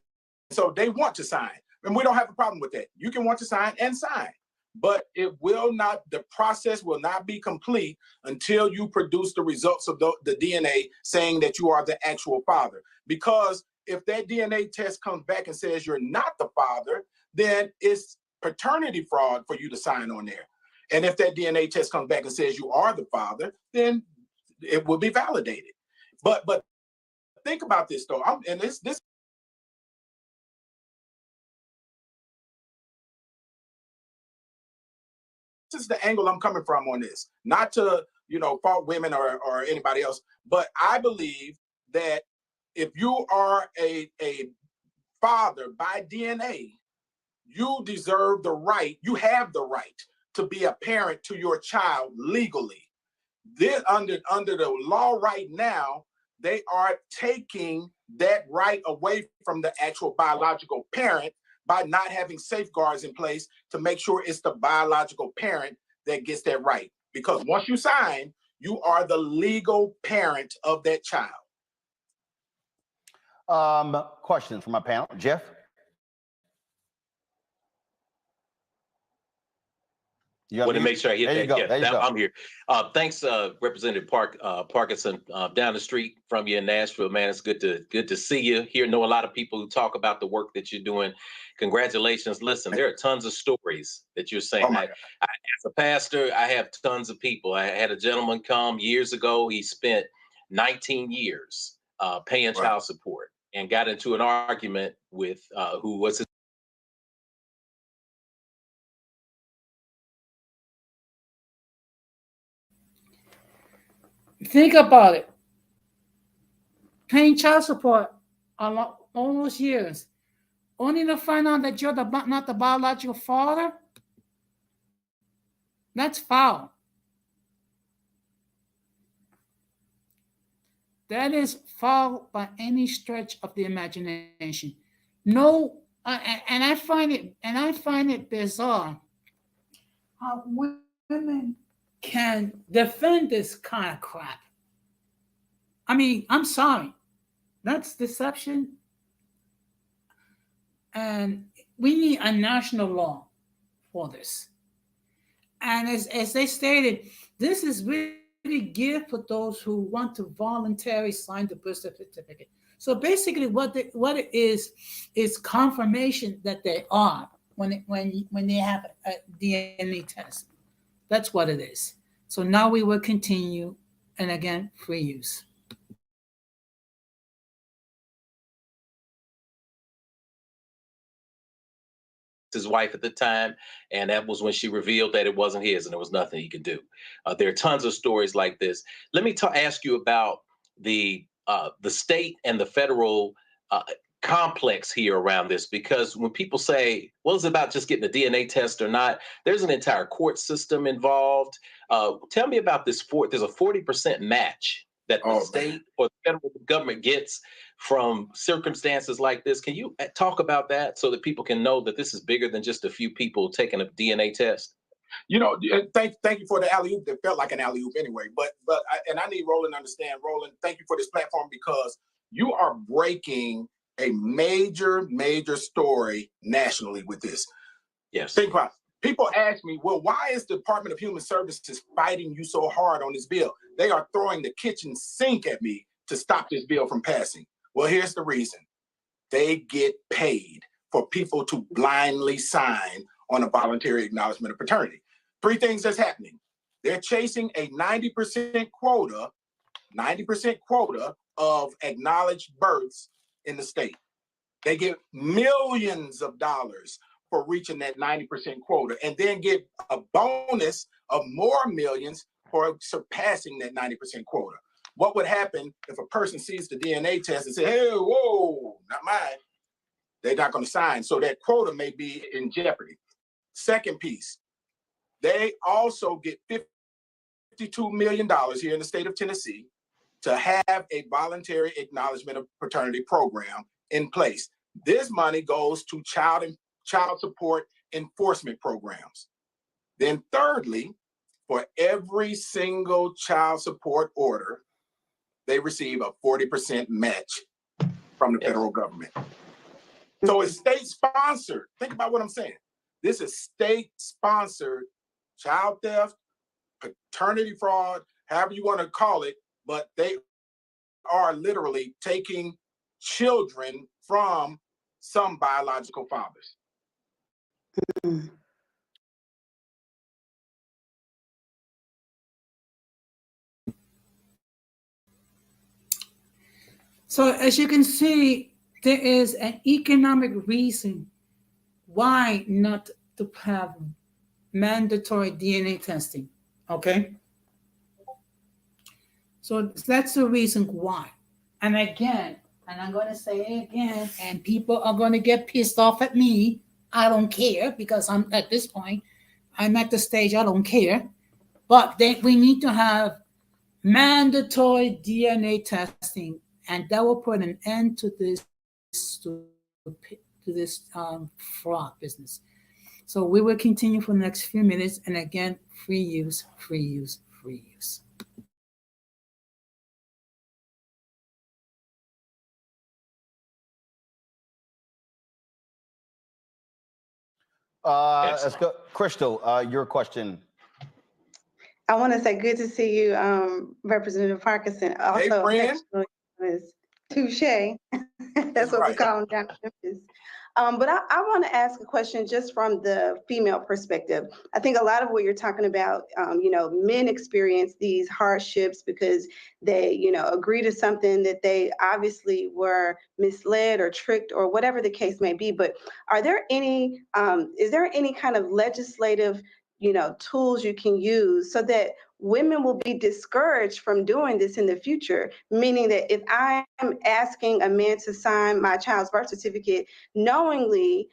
so they want to sign. And we don't have a problem with that. You can want to sign and sign. But the process will not be complete until you produce the results of the DNA saying that you are the actual father. Because if that DNA test comes back and says you're not the father, then it's paternity fraud for you to sign on there. And if that DNA test comes back and says you are the father, then it will be validated. But think about this though, this is the angle I'm coming from on this. Not to fault women or anybody else, but I believe that if you are a father by DNA, you deserve the right, you have the right to be a parent to your child legally. This, under the law right now, they are taking that right away from the actual biological parent by not having safeguards in place to make sure it's the biological parent that gets that right. Because once you sign, you are the legal parent of that child. Questions from my panel. Jeff? Want to make sure I hit there that. You go. Yeah, there you go. I'm here. Thanks, Representative Parkinson, down the street from you in Nashville. Man, it's good to see you here. Know a lot of people who talk about the work that you're doing. Congratulations. Listen, there are tons of stories that you're saying. As a pastor, I have tons of people. I had a gentleman come years ago. He spent 19 years paying child support and got into an argument with who was his Think about it. Paying child support all those years, only to find out that you're not the biological father. That's foul. That is foul by any stretch of the imagination. No, and I find it bizarre how women can defend this kind of crap. I mean, I'm sorry. That's deception. And we need a national law for this. And as they stated, this is really geared for those who want to voluntarily sign the birth certificate. So basically, what it is confirmation that they are when they have a DNA test. That's what it is. So now we will continue, and again, free use. his wife at the time, and that was when she revealed that it wasn't his and there was nothing he could do. There are tons of stories like this. Let me ask you about the state and the federal complex here around this, because when people say, well, it's about just getting a DNA test or not, there's an entire court system involved. Tell me about this. There's a 40% match that the state or the federal government gets from circumstances like this. Can you talk about that so that people can know that this is bigger than just a few people taking a DNA test? You know, thank you for the alley oop. That felt like an alley oop anyway. But I need Roland to understand. Roland, thank you for this platform, because you are breaking a major story nationally with this. Yes. Think about it. People ask me, well, why is the Department of Human Services fighting you so hard on this bill? They are throwing the kitchen sink at me to stop this bill from passing. Well, here's the reason. They get paid for people to blindly sign on a voluntary acknowledgement of paternity. Three things that's happening. They're chasing a 90% quota of acknowledged births in the state. They get millions of dollars for reaching that 90% quota, and then get a bonus of more millions for surpassing that 90% quota. What would happen if a person sees the DNA test and say, hey, whoa, not mine? They're not going to sign. So that quota may be in jeopardy. Second piece, they also get $52 million here in the state of Tennessee to have a voluntary acknowledgement of paternity program in place. This money goes to child support enforcement programs. Then thirdly, for every single child support order, they receive a 40% match from the federal government. So it's state-sponsored. Think about what I'm saying. This is state-sponsored child theft, paternity fraud, however you want to call it, but they are literally taking children from some biological fathers. So as you can see, there is an economic reason why not to have mandatory DNA testing, okay? So that's the reason why. And again, and I'm going to say it again, and people are going to get pissed off at me. I don't care, because I'm at this point, I'm at the stage I don't care. But we need to have mandatory DNA testing, and that will put an end to this fraud business. So we will continue for the next few minutes, and again, free use, free use, free use. Let's go. Crystal, your question. I want to say good to see you, Representative Parkinson. Hey, Also, friend. is Touche. That's what we right. call him down in Memphis. But I want to ask a question just from the female perspective. I think a lot of what you're talking about, men experience these hardships because they, agree to something that they obviously were misled or tricked or whatever the case may be. But are there any, is there any kind of legislative, tools you can use so that women will be discouraged from doing this in the future? Meaning that if I am asking a man to sign my child's birth certificate knowingly,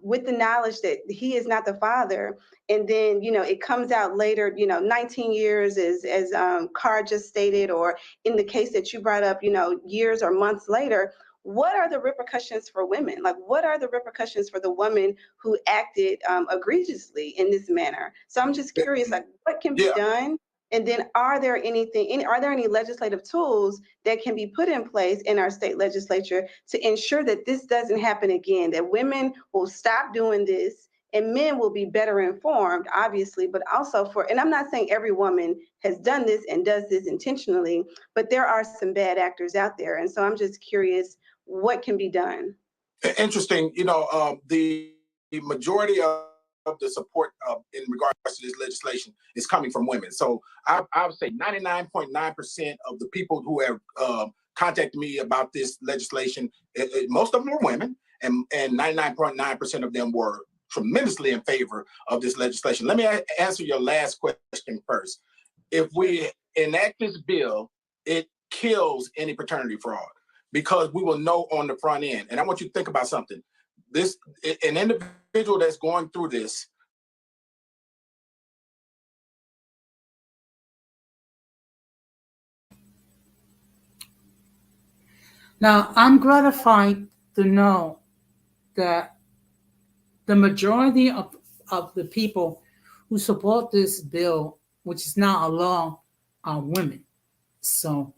with the knowledge that he is not the father, and then it comes out later, 19 years as Carr just stated, or in the case that you brought up, years or months later, what are the repercussions for women? Like, what are the repercussions for the woman who acted egregiously in this manner? So I'm just curious, like, what can be done? And then are there any legislative tools that can be put in place in our state legislature to ensure that this doesn't happen again, that women will stop doing this and men will be better informed, obviously, but also and I'm not saying every woman has done this and does this intentionally, but there are some bad actors out there. And so I'm just curious, what can be done? Interesting. The majority of the support in regards to this legislation is coming from women. So I would say 99.9% of the people who have contacted me about this legislation, most of them are women, and 99.9% of them were tremendously in favor of this legislation. Let me answer your last question first. If we enact this bill, it kills any paternity fraud, because we will know on the front end. And I want you to think about something. An individual that's going through this, Now, I'm gratified to know that the majority of the people who support this bill, which is now a law, are women. So,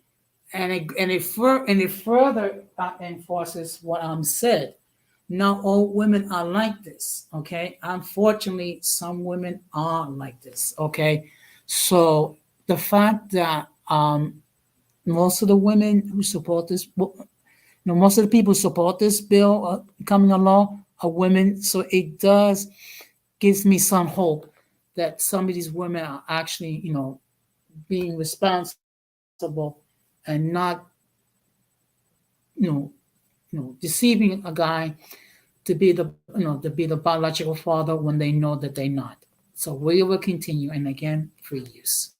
and it further enforces what I'm said. Not all women are like this. Okay, unfortunately, some women are like this. Okay, so the fact that most of the women who support this, most of the people who support this bill becoming a law are women. So it does gives me some hope that some of these women are actually, being responsible and not, deceiving a guy to be the biological father when they know that they're not. So we will continue, and again, free use.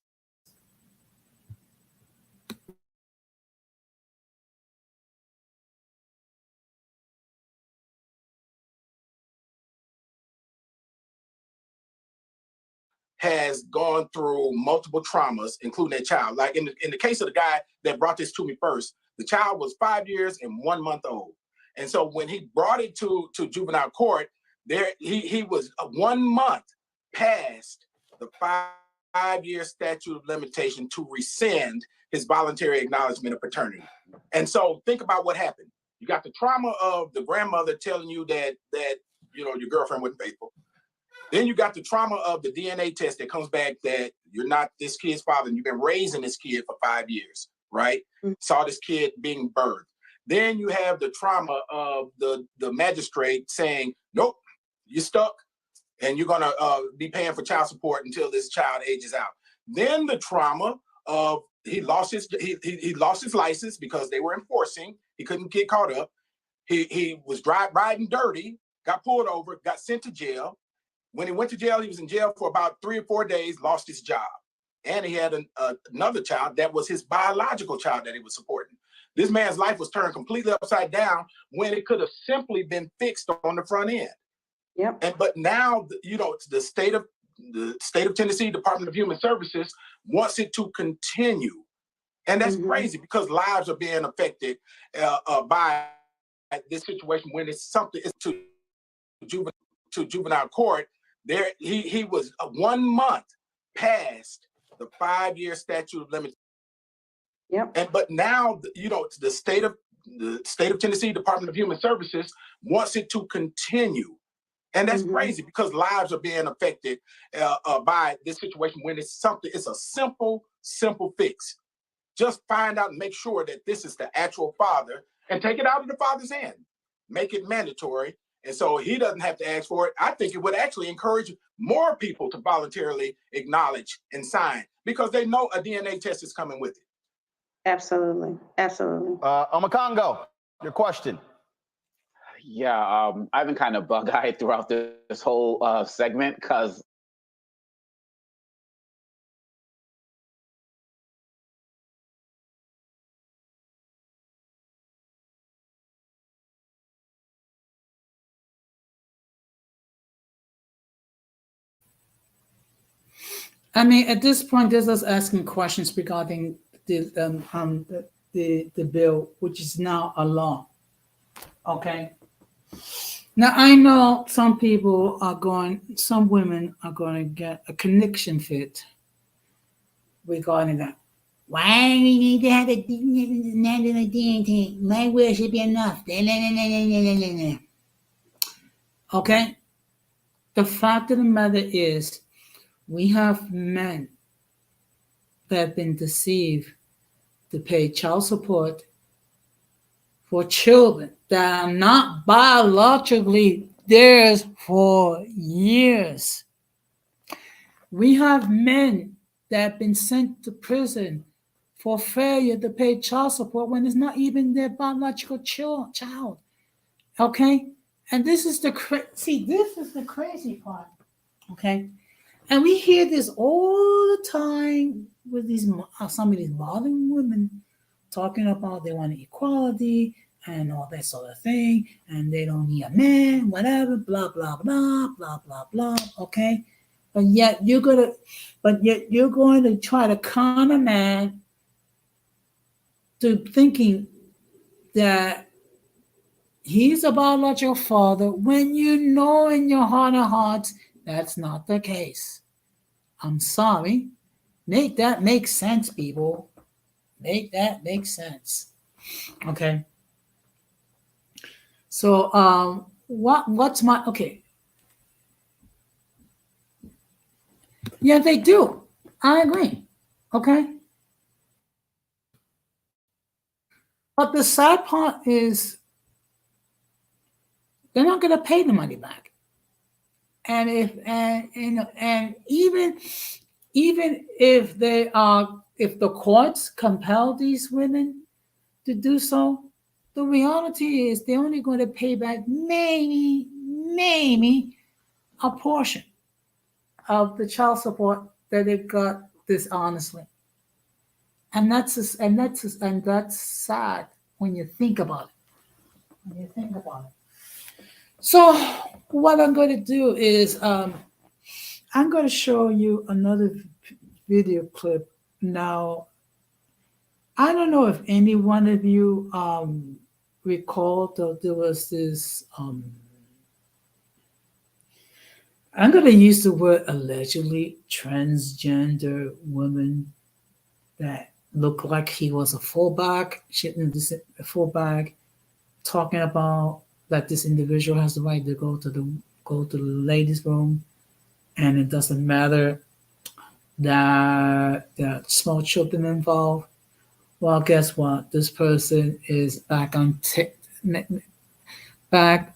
has gone through multiple traumas, including a child. Like in the case of the guy that brought this to me first, the child was 5 years and 1 month old. And so when he brought it to juvenile court, he was 1 month past the 5-year statute of limitation to rescind his voluntary acknowledgement of paternity. And so think about what happened. You got the trauma of the grandmother telling you that your girlfriend wasn't faithful. Then you got the trauma of the DNA test that comes back that you're not this kid's father and you've been raising this kid for 5 years, right? Mm-hmm. Saw this kid being birthed. Then you have the trauma of the magistrate saying, nope, you're stuck and you're gonna be paying for child support until this child ages out. Then the trauma of he lost his license because they were enforcing. He couldn't get caught up. He was riding dirty, got pulled over, got sent to jail. When he went to jail, he was in jail for about 3 or 4 days, lost his job. And he had another child that was his biological child that he was supporting. This man's life was turned completely upside down when it could have simply been fixed on the front end. Yep. But now, the state of Tennessee Department of Human Services wants it to continue. And that's crazy, because lives are being affected by this situation when it's something to juvenile court. There, he was 1 month past the 5-year statute of limitations. Yep. But now, the state of Tennessee Department of Human Services wants it to continue. And that's crazy because lives are being affected by this situation when it's a simple fix. Just find out and make sure that this is the actual father and take it out of the father's hand. Make it mandatory. And so he doesn't have to ask for it. I think it would actually encourage more people to voluntarily acknowledge and sign because they know a DNA test is coming with it. Absolutely. Absolutely. Omakongo, your question. Yeah, I've been kind of bug-eyed throughout this whole segment because I mean, at this point, this is asking questions regarding the bill, which is now a law. Okay. Now I know some women are going to get a connection fit regarding that. Why do we need to have a DNA? My word should be enough. Okay. The fact of the matter is, we have men that have been deceived to pay child support for children that are not biologically theirs for years. We have men that have been sent to prison for failure to pay child support when it's not even their biological child. Okay? And this is the crazy part. Okay? And we hear this all the time with some of these modern women talking about they want equality and all that sort of thing, and they don't need a man, whatever, blah blah blah blah blah blah. Okay, but yet you're going to try to con a man to thinking that he's a biological father when you know in your heart of hearts that's not the case. I'm sorry. Make that make sense, people. Make that make sense. Okay. So what's my okay. Yeah, they do. I agree. Okay. But the sad part is they're not gonna pay the money back. And even if if the courts compel these women to do so, the reality is they're only going to pay back maybe a portion of the child support that they got dishonestly. And that's sad when you think about it. So what I'm going to do is I'm going to show you another video clip now. I don't know if any one of you recall that there was this I'm going to use the word allegedly transgender woman that looked like he was a fullback, talking about that this individual has the right to go to the ladies' room, and it doesn't matter that there are small children involved. Well, guess what? This person is back back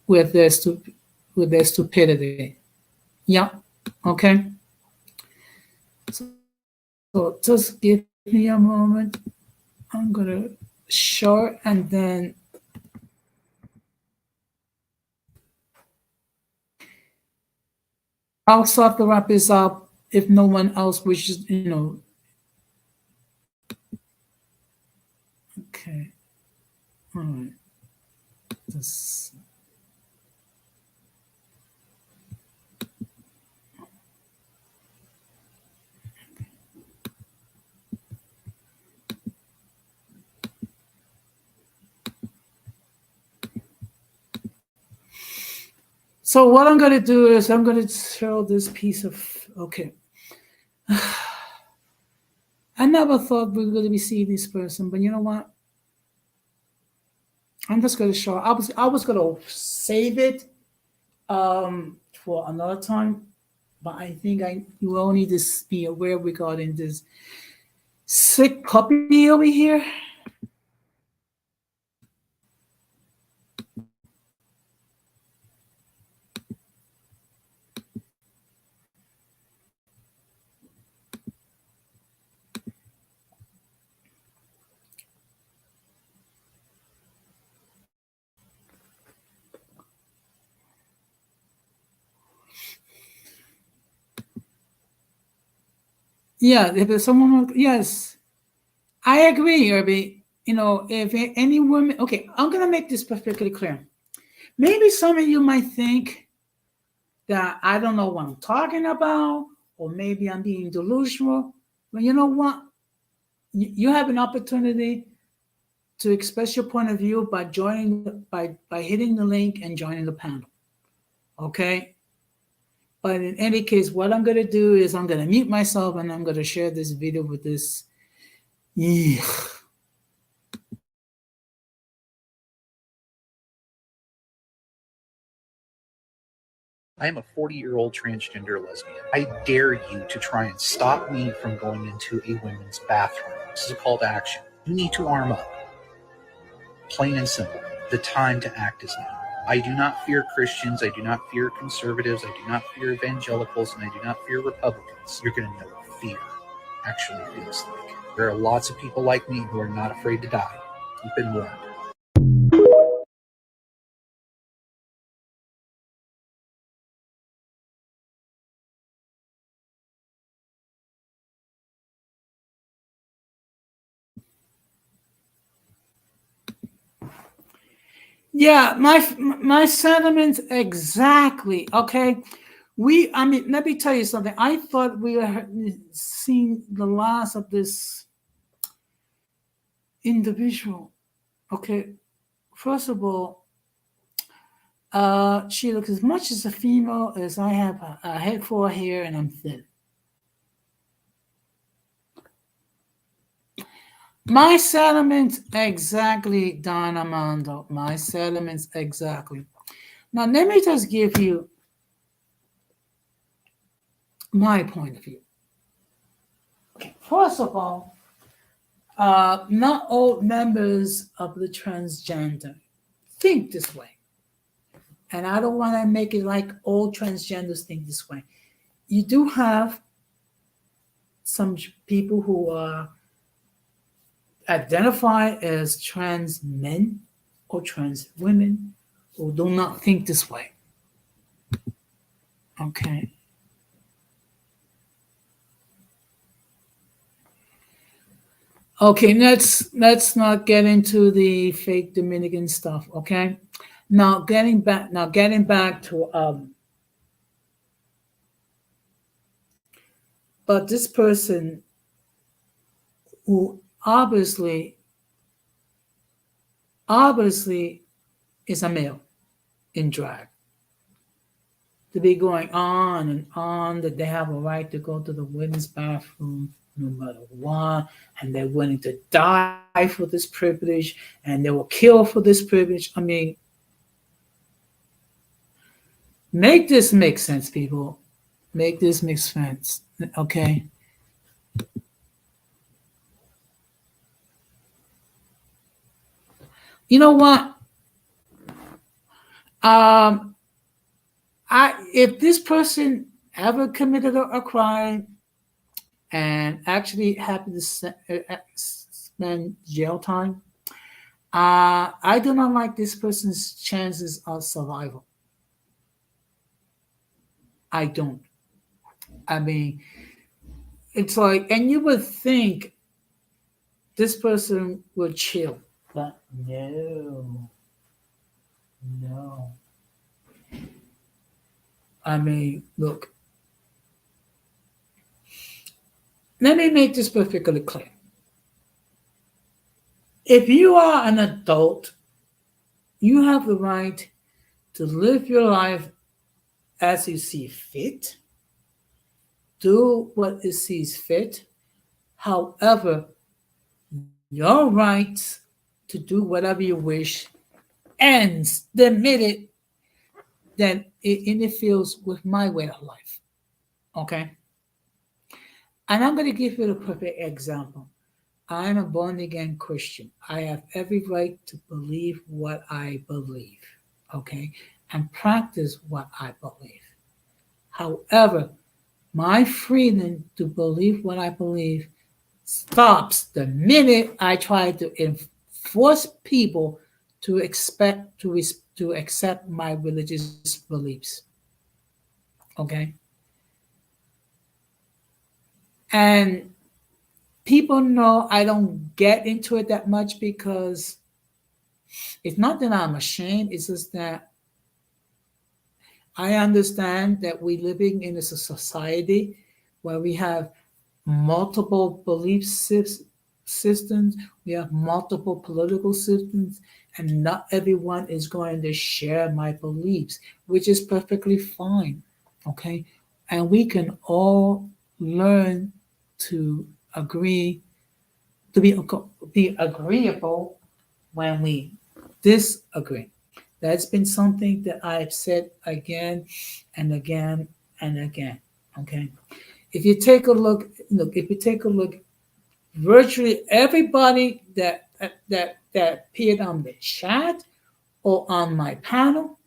with their stupidity. Yeah. Okay. So just give me a moment. I'm gonna show it, and then I'll start to wrap this up if no one else wishes, Okay. All right. So what I'm going to do is I'm going to show this piece of, okay. I never thought we were going to be seeing this person, but you know what? I'm just going to show, I was going to save it for another time. But I think you all need to be aware regarding this sick puppy over here. Yeah, if there's someone, yes, I agree, Irby. If any woman, okay, I'm gonna make this perfectly clear. Maybe some of you might think that I don't know what I'm talking about, or maybe I'm being delusional. But you know what? You have an opportunity to express your point of view by by hitting the link and joining the panel. Okay. But in any case, what I'm gonna do is I'm gonna mute myself and I'm gonna share this video with this. Yeah. I am a 40-year-old transgender lesbian. I dare you to try and stop me from going into a women's bathroom. This is a call to action. You need to arm up. Plain and simple. The time to act is now. I do not fear Christians. I do not fear conservatives. I do not fear evangelicals. And I do not fear Republicans. You're going to know what fear actually feels like. There are lots of people like me who are not afraid to die. You've been warned. Yeah, my sentiments exactly. Okay, I mean, let me tell you something. I thought we were seeing the last of this individual. Okay, first of all, she looks as much as a female as I have a head full of hair and I'm thin. My sentiments exactly, Don Armando. My sentiments exactly. Now, let me just give you my point of view. Okay, first of all, not all members of the transgender think this way. And I don't want to make it like all transgenders think this way. You do have some people who identify as trans men or trans women who do not think this way. Okay. Okay, let's not get into the fake Dominican stuff. Okay. Now getting back to but this person who obviously is a male in drag, to be going on and on that they have a right to go to the women's bathroom no matter what, and they're willing to die for this privilege, and they will kill for this privilege. I mean, make this make sense, people. Make this make sense, okay? You know what? If this person ever committed a crime and actually happened to spend jail time, I do not like this person's chances of survival. I don't. I mean, it's like, and you would think this person would chill, but no. I mean, look, let me make this perfectly clear. If you are an adult, you have the right to live your life as you see fit, do what you sees fit. However, your right to do whatever you wish ends the minute that it interferes with my way of life. Okay. And I'm going to give you a perfect example. I'm a born again Christian. I have every right to believe what I believe, okay, and practice what I believe. However, my freedom to believe what I believe stops the minute I try to enforce people to to accept my religious beliefs. Okay, and people know I don't get into it that much because it's not that I'm ashamed. It's just that I understand that we're living in a society where we have multiple systems, we have multiple political systems, and not everyone is going to share my beliefs, which is perfectly fine. Okay. And we can all learn to agree, to be agreeable when we disagree. That's been something that I've said again and again and again. Okay. If you take a look, if you take a look, virtually everybody that appeared on the chat or on my panel,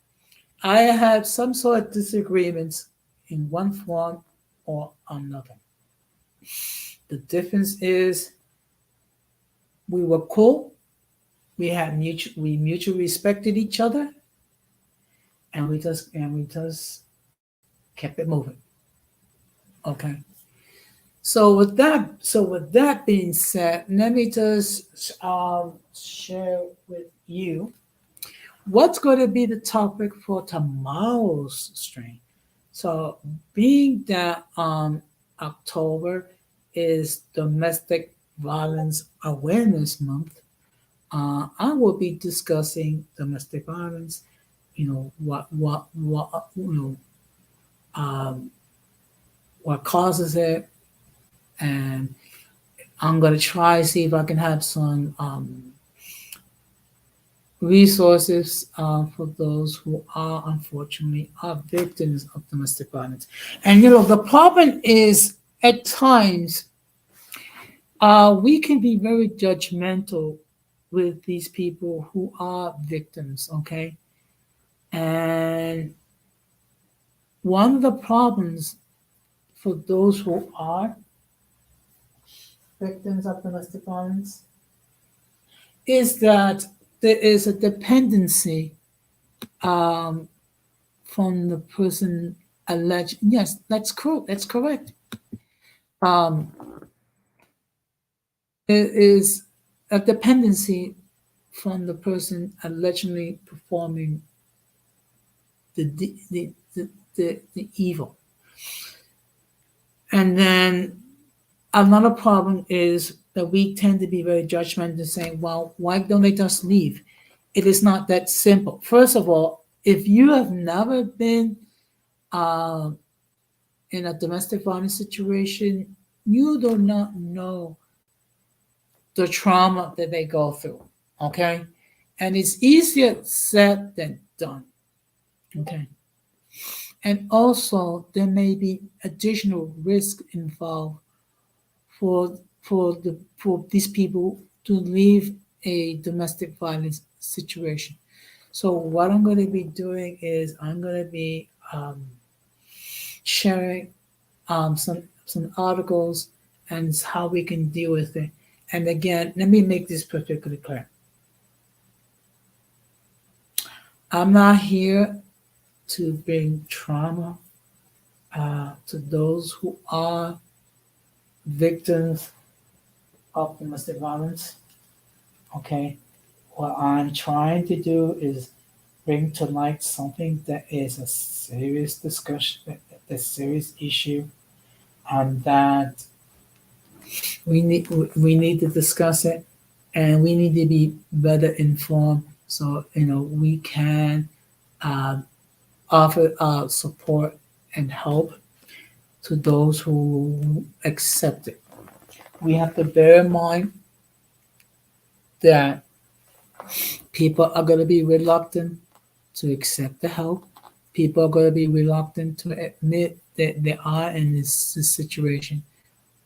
I have some sort of disagreements in one form or another. The difference is we were cool, we mutually respected each other, and we just kept it moving. Okay. So with that being said, let me just share with you what's going to be the topic for tomorrow's stream. So, being that October is Domestic Violence Awareness Month, I will be discussing domestic violence. Um, what causes it, and I'm gonna try to see if I can have some resources for those who are unfortunately are victims of domestic violence. And the problem is at times we can be very judgmental with these people who are victims. Okay, and one of the problems for those who are victims of domestic violence is that there is a dependency um, from the person alleged. Yes, that's correct. That's correct. Um, it is a dependency from the person allegedly performing the evil. And then another problem is that we tend to be very judgmental, saying, well, why don't they just leave? It is not that simple. First of all, if you have never been uh, in a domestic violence situation, you do not know the trauma that they go through. Okay. And it's easier said than done. Okay. And also, there may be additional risk involved for these people to leave a domestic violence situation. So what I'm going to be doing is I'm going to be sharing some articles and how we can deal with it. And again, let me make this perfectly clear. I'm not here to bring trauma to those who are victims of domestic violence. Okay, what I'm trying to do is bring to light something that is a serious discussion, a serious issue, and that we need to discuss it, and we need to be better informed, so we can offer support and help to those who accept it. We have to bear in mind that people are going to be reluctant to accept the help, People are going to be reluctant to admit that they are in this situation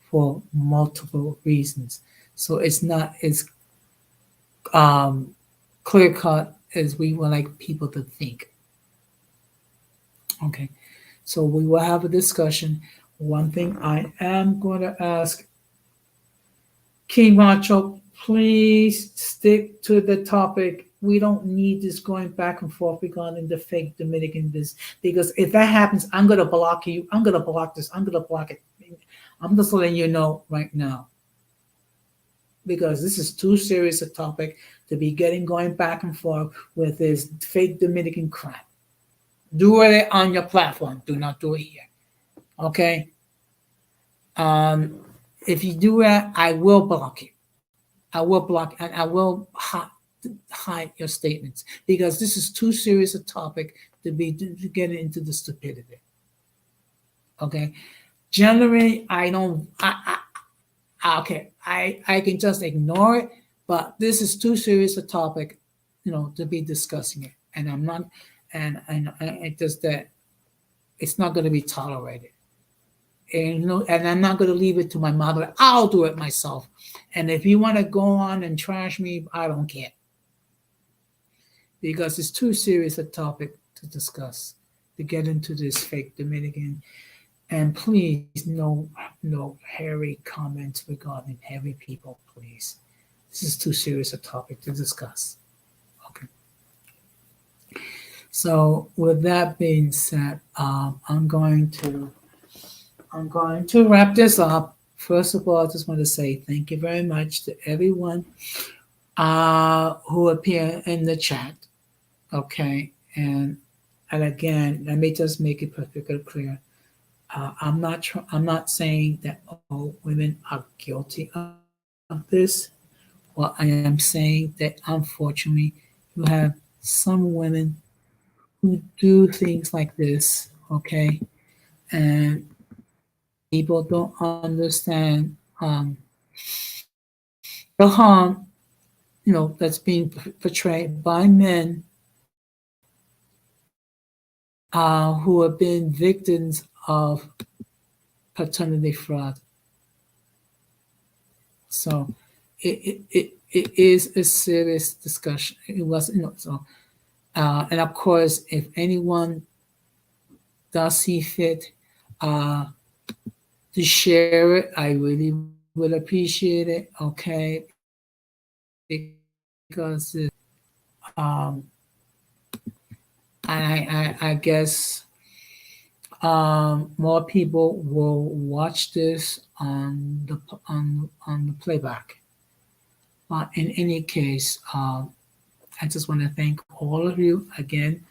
for multiple reasons. So it's not as clear cut as we would like people to think. Okay, so we will have a discussion. One thing I am going to ask King Macho, please stick to the topic. We don't need this going back and forth regarding the fake Dominican business, because if that happens, I'm going to block you. I'm going to block this. I'm going to block it. I'm just letting you know right now, because this is too serious a topic to be going back and forth with this fake Dominican crap. Do it on your platform. Do not do it here. Okay? If you do that, I will block you. I will block and I will hide your statements, because this is too serious a topic to get into the stupidity. Okay? Generally, I can just ignore it, but this is too serious a topic, to be discussing it. And I'm not, and it just that it's not going to be tolerated. And and I'm not going to leave it to my mother. I'll do it myself. And if you want to go on and trash me, I don't care, because it's too serious a topic to discuss, to get into this fake Dominican. And please, no hairy comments regarding hairy people, please. This is too serious a topic to discuss. Okay. So with that being said, I'm going to wrap this up. First of all, I just want to say thank you very much to everyone who appeared in the chat. Okay, and again, let me just make it perfectly clear. I'm not saying that all women are guilty of this. Well, I am saying that unfortunately, you have some women who do things like this. Okay, and people don't understand the harm, that's being portrayed by men who have been victims of paternity fraud. So it is a serious discussion. It was, and of course, if anyone does see fit to share it, I really would appreciate it. Okay, because I guess more people will watch this on the playback. But in any case, I just want to thank all of you again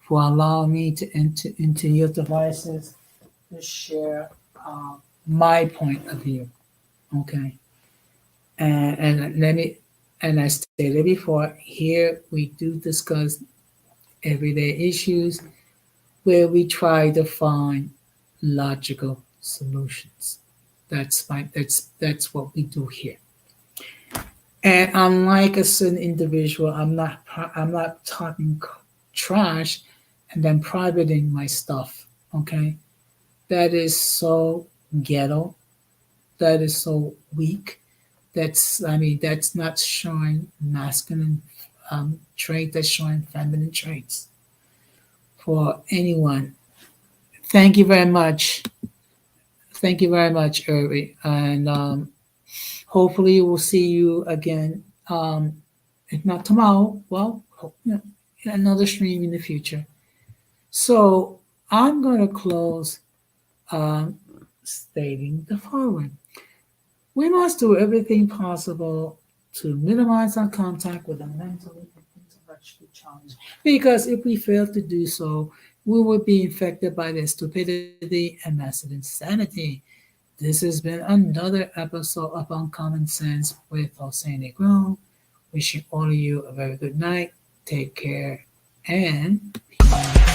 for allowing me to enter into your devices to share my point of view. Okay, and let me, and I stated before, here we do discuss everyday issues where we try to find logical solutions. That's what we do here. And unlike a certain individual, I'm not talking trash and then privating my stuff. Okay, that is so ghetto. That is so weak. That's not showing masculine trait. That's showing feminine traits for anyone. Thank you very much. Thank you very much, Irvi. And hopefully we'll see you again. If not tomorrow, well, in another stream in the future. So I'm going to close stating the following. We must do everything possible to minimize our contact with the mentally and intellectually challenged, because if we fail to do so, we will be infected by their stupidity and massive insanity. This has been another episode of Uncommon Sense with Jose Negron. Wishing all of you a very good night. Take care and peace.